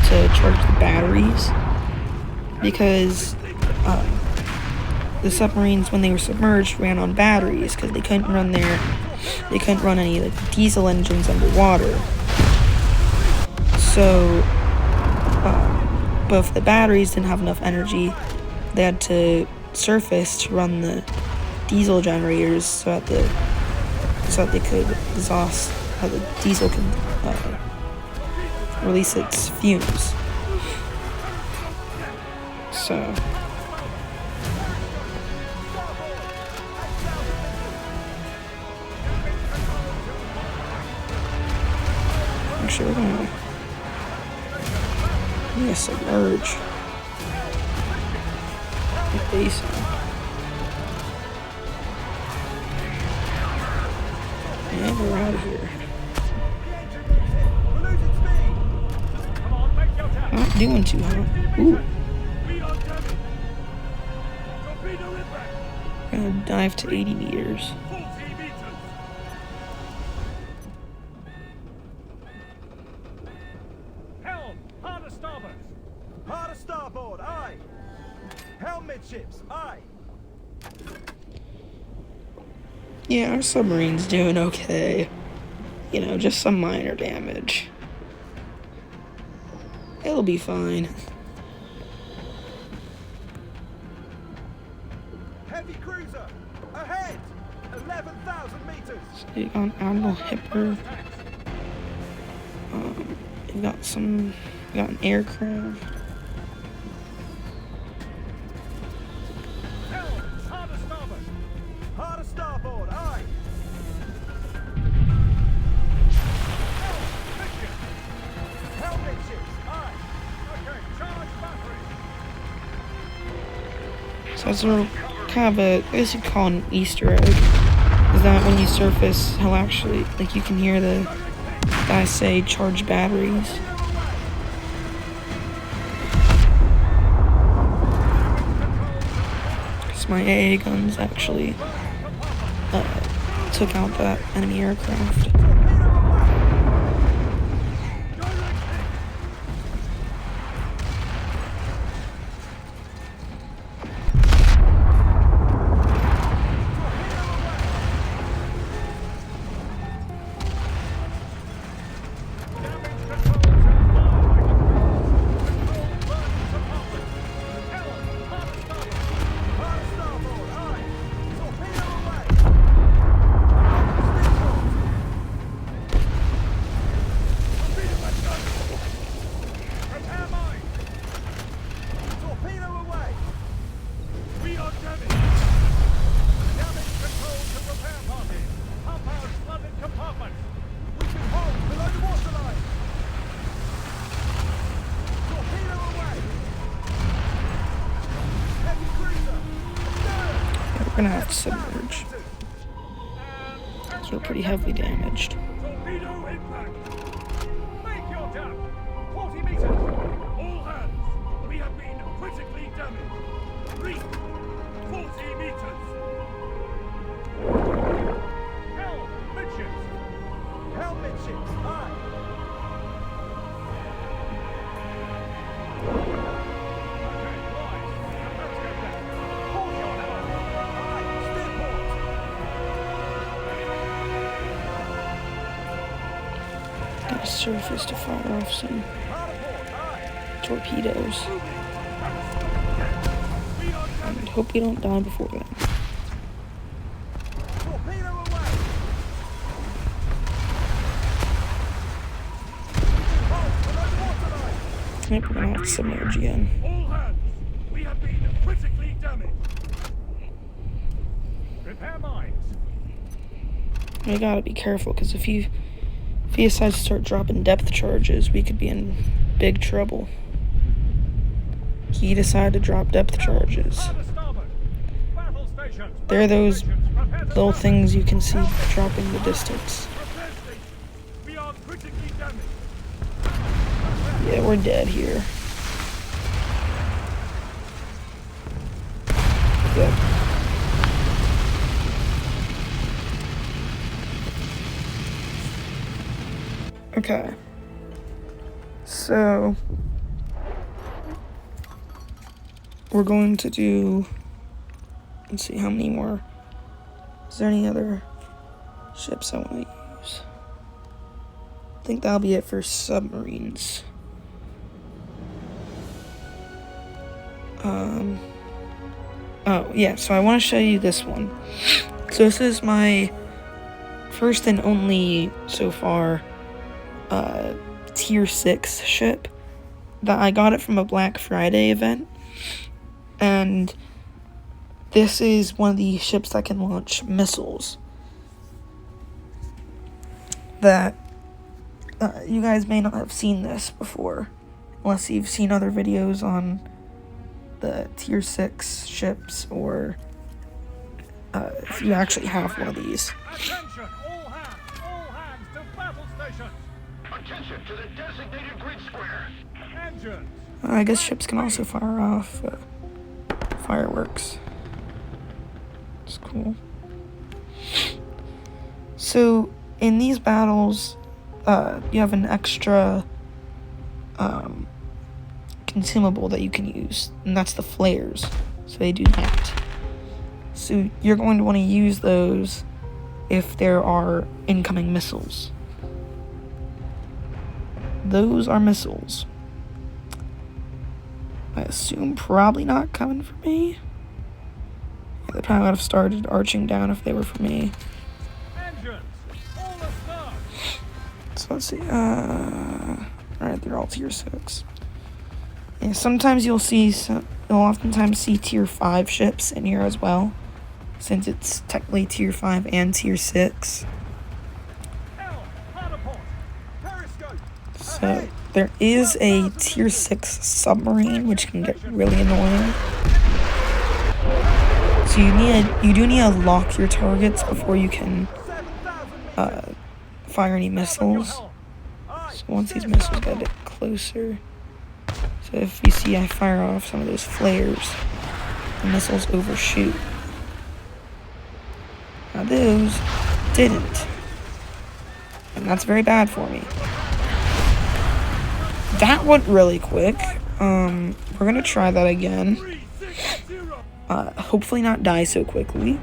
to charge the batteries, because the submarines, when they were submerged, ran on batteries because they couldn't run any like diesel engines underwater. So But if the batteries didn't have enough energy, they had to surface to run the diesel generators so that they could exhaust, how the diesel could release its fumes. So actually, we're gonna submerge the basin. And we're out of here. Come on, make your tap. Not doing too hot. Ooh, We are damaged. Torpedo impact. we're gonna dive to 80 meters. 40 meters. Helm, hard to starboard. Hard to starboard, aye. Helm midships, aye. Yeah, our submarine's doing okay. You know, just some minor damage. It'll be fine. Heavy cruiser, ahead. 11,000 meters. So you got an Admiral Hipper. You got an aircraft. Helm, hard to starboard. Hard to starboard, aye. Helm midships, aye. Okay, charge battery. So it's a kind of a, I guess you'd call it an Easter egg. Is that when you surface, he'll actually, like, you can hear the guy say charge batteries. So my AA guns actually took out that enemy aircraft. Hard to starboard, aye. Torpedo away. Repair mine. Torpedo away. We are damaged. Damage control to repair party. Pump out flooded compartment. We can hold below the waterline. Torpedo away. Heavy cruiser. Astern. Yeah, we're gonna have to submerge. So we're pretty heavily damaged. Torpedo impact. Make your tap. 40 meters. All hands. We have been critically damaged. Reach. 40 meters. Helm, midships. Helm midships, aye. Okay, rise. Let's get there. Hold your helm. Aye. Steer port. Gotta surface to fire off some Hard port, aye. torpedoes. We are And damaged. hope we don't die before then. Torpedo away. Hold below the waterline. Yep, we're gonna have to submerge again. All hands. We have been critically damaged. Repair mines. We gotta be careful, because if he decides to start dropping depth charges, we could be in big trouble. He decided to drop depth charges. Hard to starboard. Battle stations. They're those Prepare to little strike. things you can see dropping the distance. Repair station. We are critically damaged. Yeah, we're dead here. Yep. Okay. So we're going to do, let's see how many more. Is there any other ships I want to use? I think that'll be it for submarines. Oh, yeah, so I want to show you this one. So this is my first and only, so far, Tier 6 ship. That I got it from a Black Friday event. And this is one of the ships that can launch missiles. That, you guys may not have seen this before. Unless you've seen other videos on the Tier 6 ships, or if you actually have one of these. Attention, all hands to battle stations. Attention to the designated grid square. Engines. I guess ships can also fire off fireworks. It's cool. So, in these battles, you have an extra consumable that you can use, and that's the flares. So they do that. So you're going to want to use those if there are incoming missiles. Those are missiles. I assume probably not coming for me. Yeah, they probably would have started arching down if they were for me. Engines. All astern. So let's see. Alright, they're all tier 6. Yeah, sometimes you'll oftentimes see tier 5 ships in here as well, since it's technically tier 5 and tier 6. L. Matterport. Periscope. So there is a tier 6 submarine, which can get really annoying. So you do need to lock your targets before you can 7,000 meters. fire any missiles. So once these missiles get a bit closer, so if you see I fire off some of those flares, the missiles overshoot. Now those didn't, and that's very bad for me. That went really quick. We're gonna try that again. 360. Hopefully not die so quickly.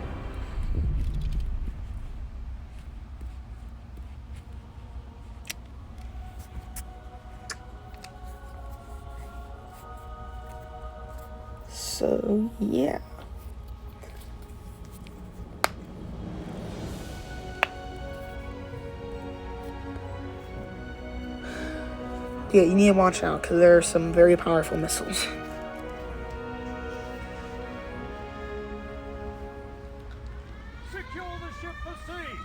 So, yeah. Yeah, you need to watch out, because there are some very powerful missiles. Secure the ship for sea.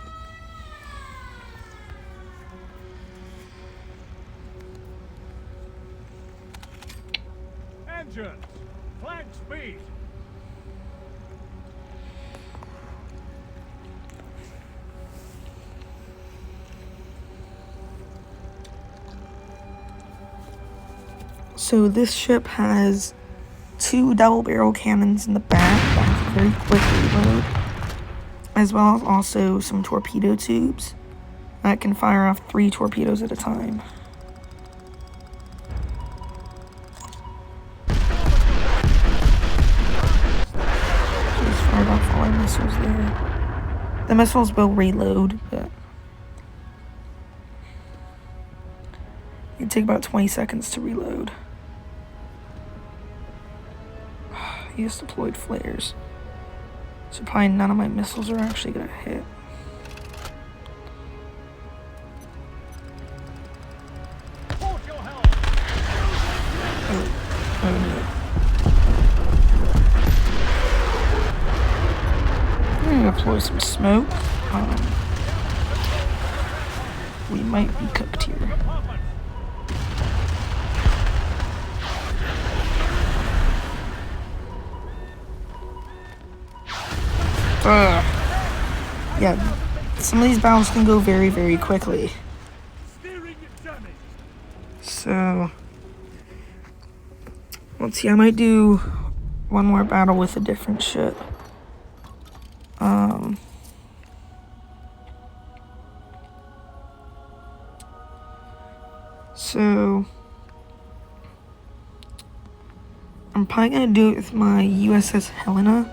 Engines. Flank speed. So this ship has 2 double barrel cannons in the back that have a very quick reload, as well as also some torpedo tubes that can fire off 3 torpedoes at a time. Just fired off all our missiles there. The missiles will reload, but it'd take about 20 seconds to reload. He just deployed flares, so probably none of my missiles are actually gonna hit. Port your helm. I'm gonna deploy some smoke. We might be cooked here. Compartment. Yeah, some of these battles can go very, very quickly. Steering damage. So, let's see, I might do one more battle with a different ship. So, I'm probably gonna do it with my USS Helena.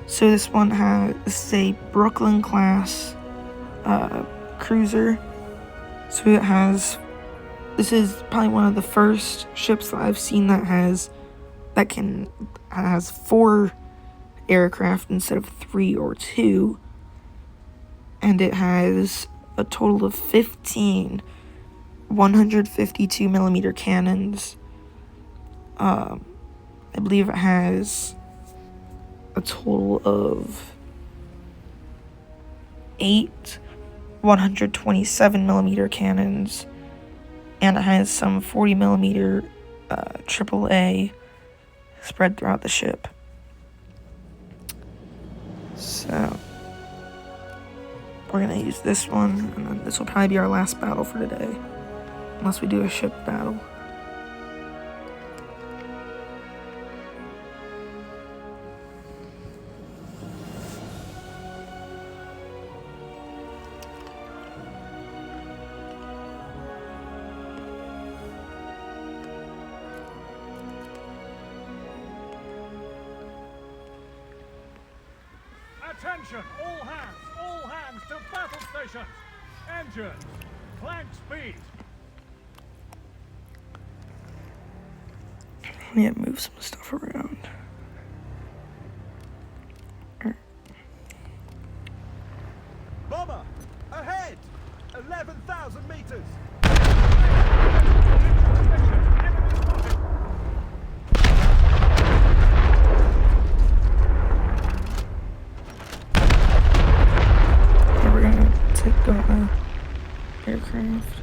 So this is a Brooklyn class cruiser. So this is probably one of the first ships that I've seen that has that has 4 aircraft instead of 3 or 2, and it has a total of 15 152 millimeter cannons. I believe it has a total of 8 127 millimeter cannons, and it has some 40 millimeter AAA spread throughout the ship. So we're gonna use this one, and then this will probably be our last battle for today, unless we do a ship battle. Attention, all hands to battle stations. Engine, clank speed. Yeah, move some stuff around. Bomber! Ahead! 11,000 meters! Yeah, we're gonna take the aircraft.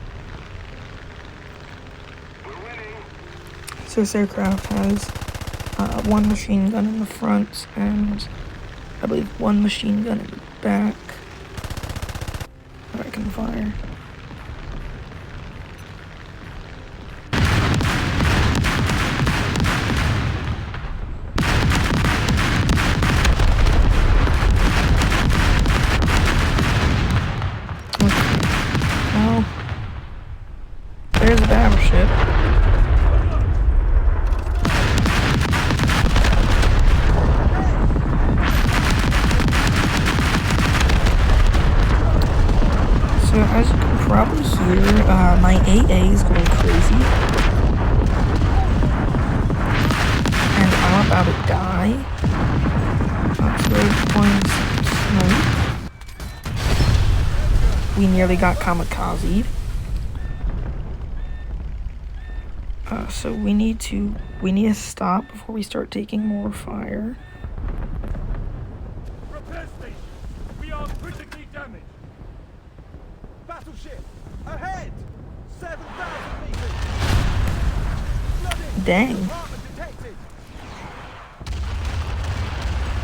So this aircraft has 1 machine gun in the front and I believe 1 machine gun in the back that I can fire. Okay. Well, there's a battleship. So as you can probably hear, my AA is going crazy. And I'm about to die. So it's going smoke. We nearly got kamikaze. So we need to stop before we start taking more fire. Repair station. We are critically damaged. Battleship! Ahead! 7,000 meters! Flooding! Dang. Compartment detected!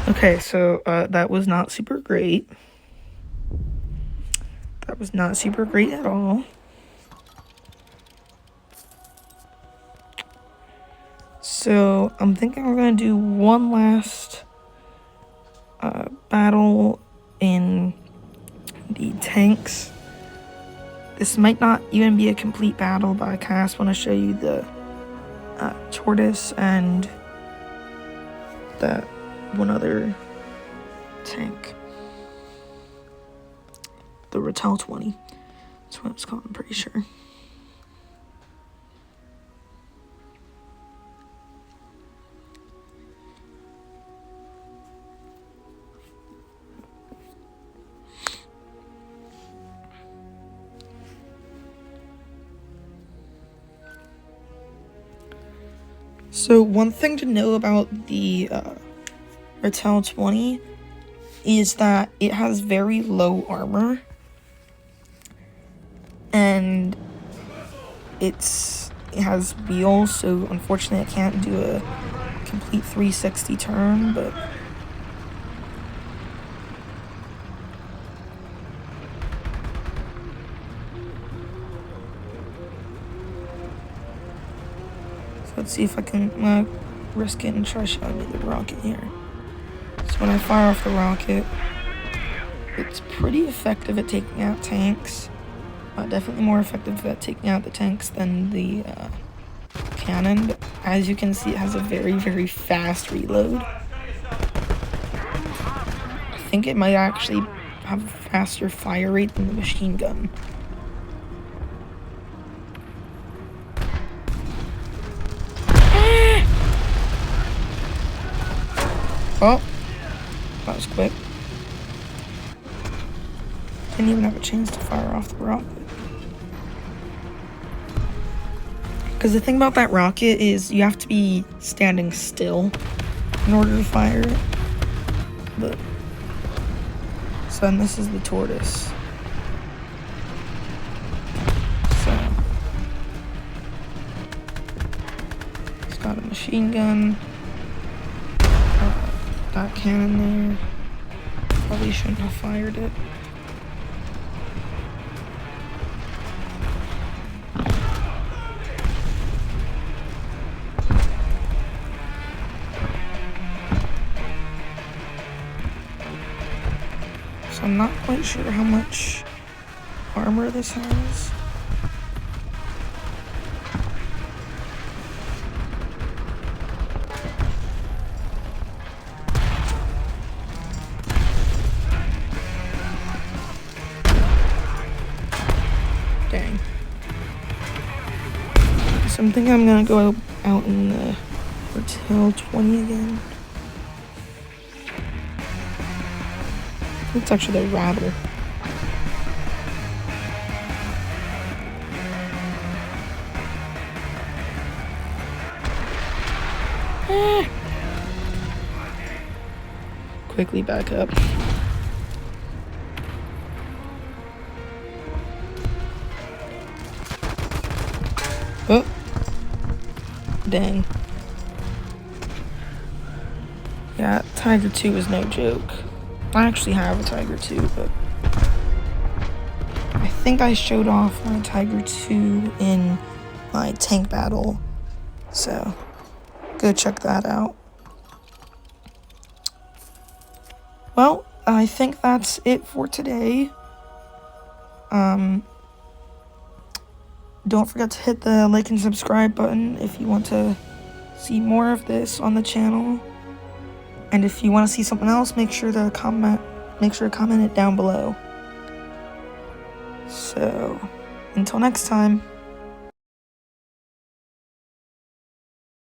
Okay, so that was not super great. That was not super great at all. So I'm thinking we're gonna do one last battle in the tanks. This might not even be a complete battle, but I kind of want to show you the Tortoise and that one other tank. The Ratel 20. That's what it's called, I'm pretty sure. So one thing to know about the Ratel 20 is that it has very low armor, and it has wheels, so unfortunately I can't do a complete 360 turn, but let's see if I can risk it and try shooting the rocket here. So when I fire off the rocket, it's pretty effective at taking out tanks. Definitely more effective at taking out the tanks than the cannon. But as you can see, it has a very, very fast reload. I think it might actually have a faster fire rate than the machine gun. Oh, that was quick. Didn't even have a chance to fire off the rocket. Because the thing about that rocket is you have to be standing still in order to fire it. But, so, and this is the tortoise. So, it's got a machine gun. That cannon there. Probably shouldn't have fired it. So I'm not quite sure how much armor this has. Dang. So I'm thinking I'm gonna go out in the Hotel 20 again. It's actually the Rattle. Quickly back up. Oh. Dang. Yeah, Tiger 2 is no joke. I actually have a Tiger 2, but I think I showed off my Tiger 2 in my tank battle, so go check that out. Well, I think that's it for today. Don't forget to hit the like and subscribe button if you want to see more of this on the channel. And if you want to see something else, make sure to comment it down below. So, until next time.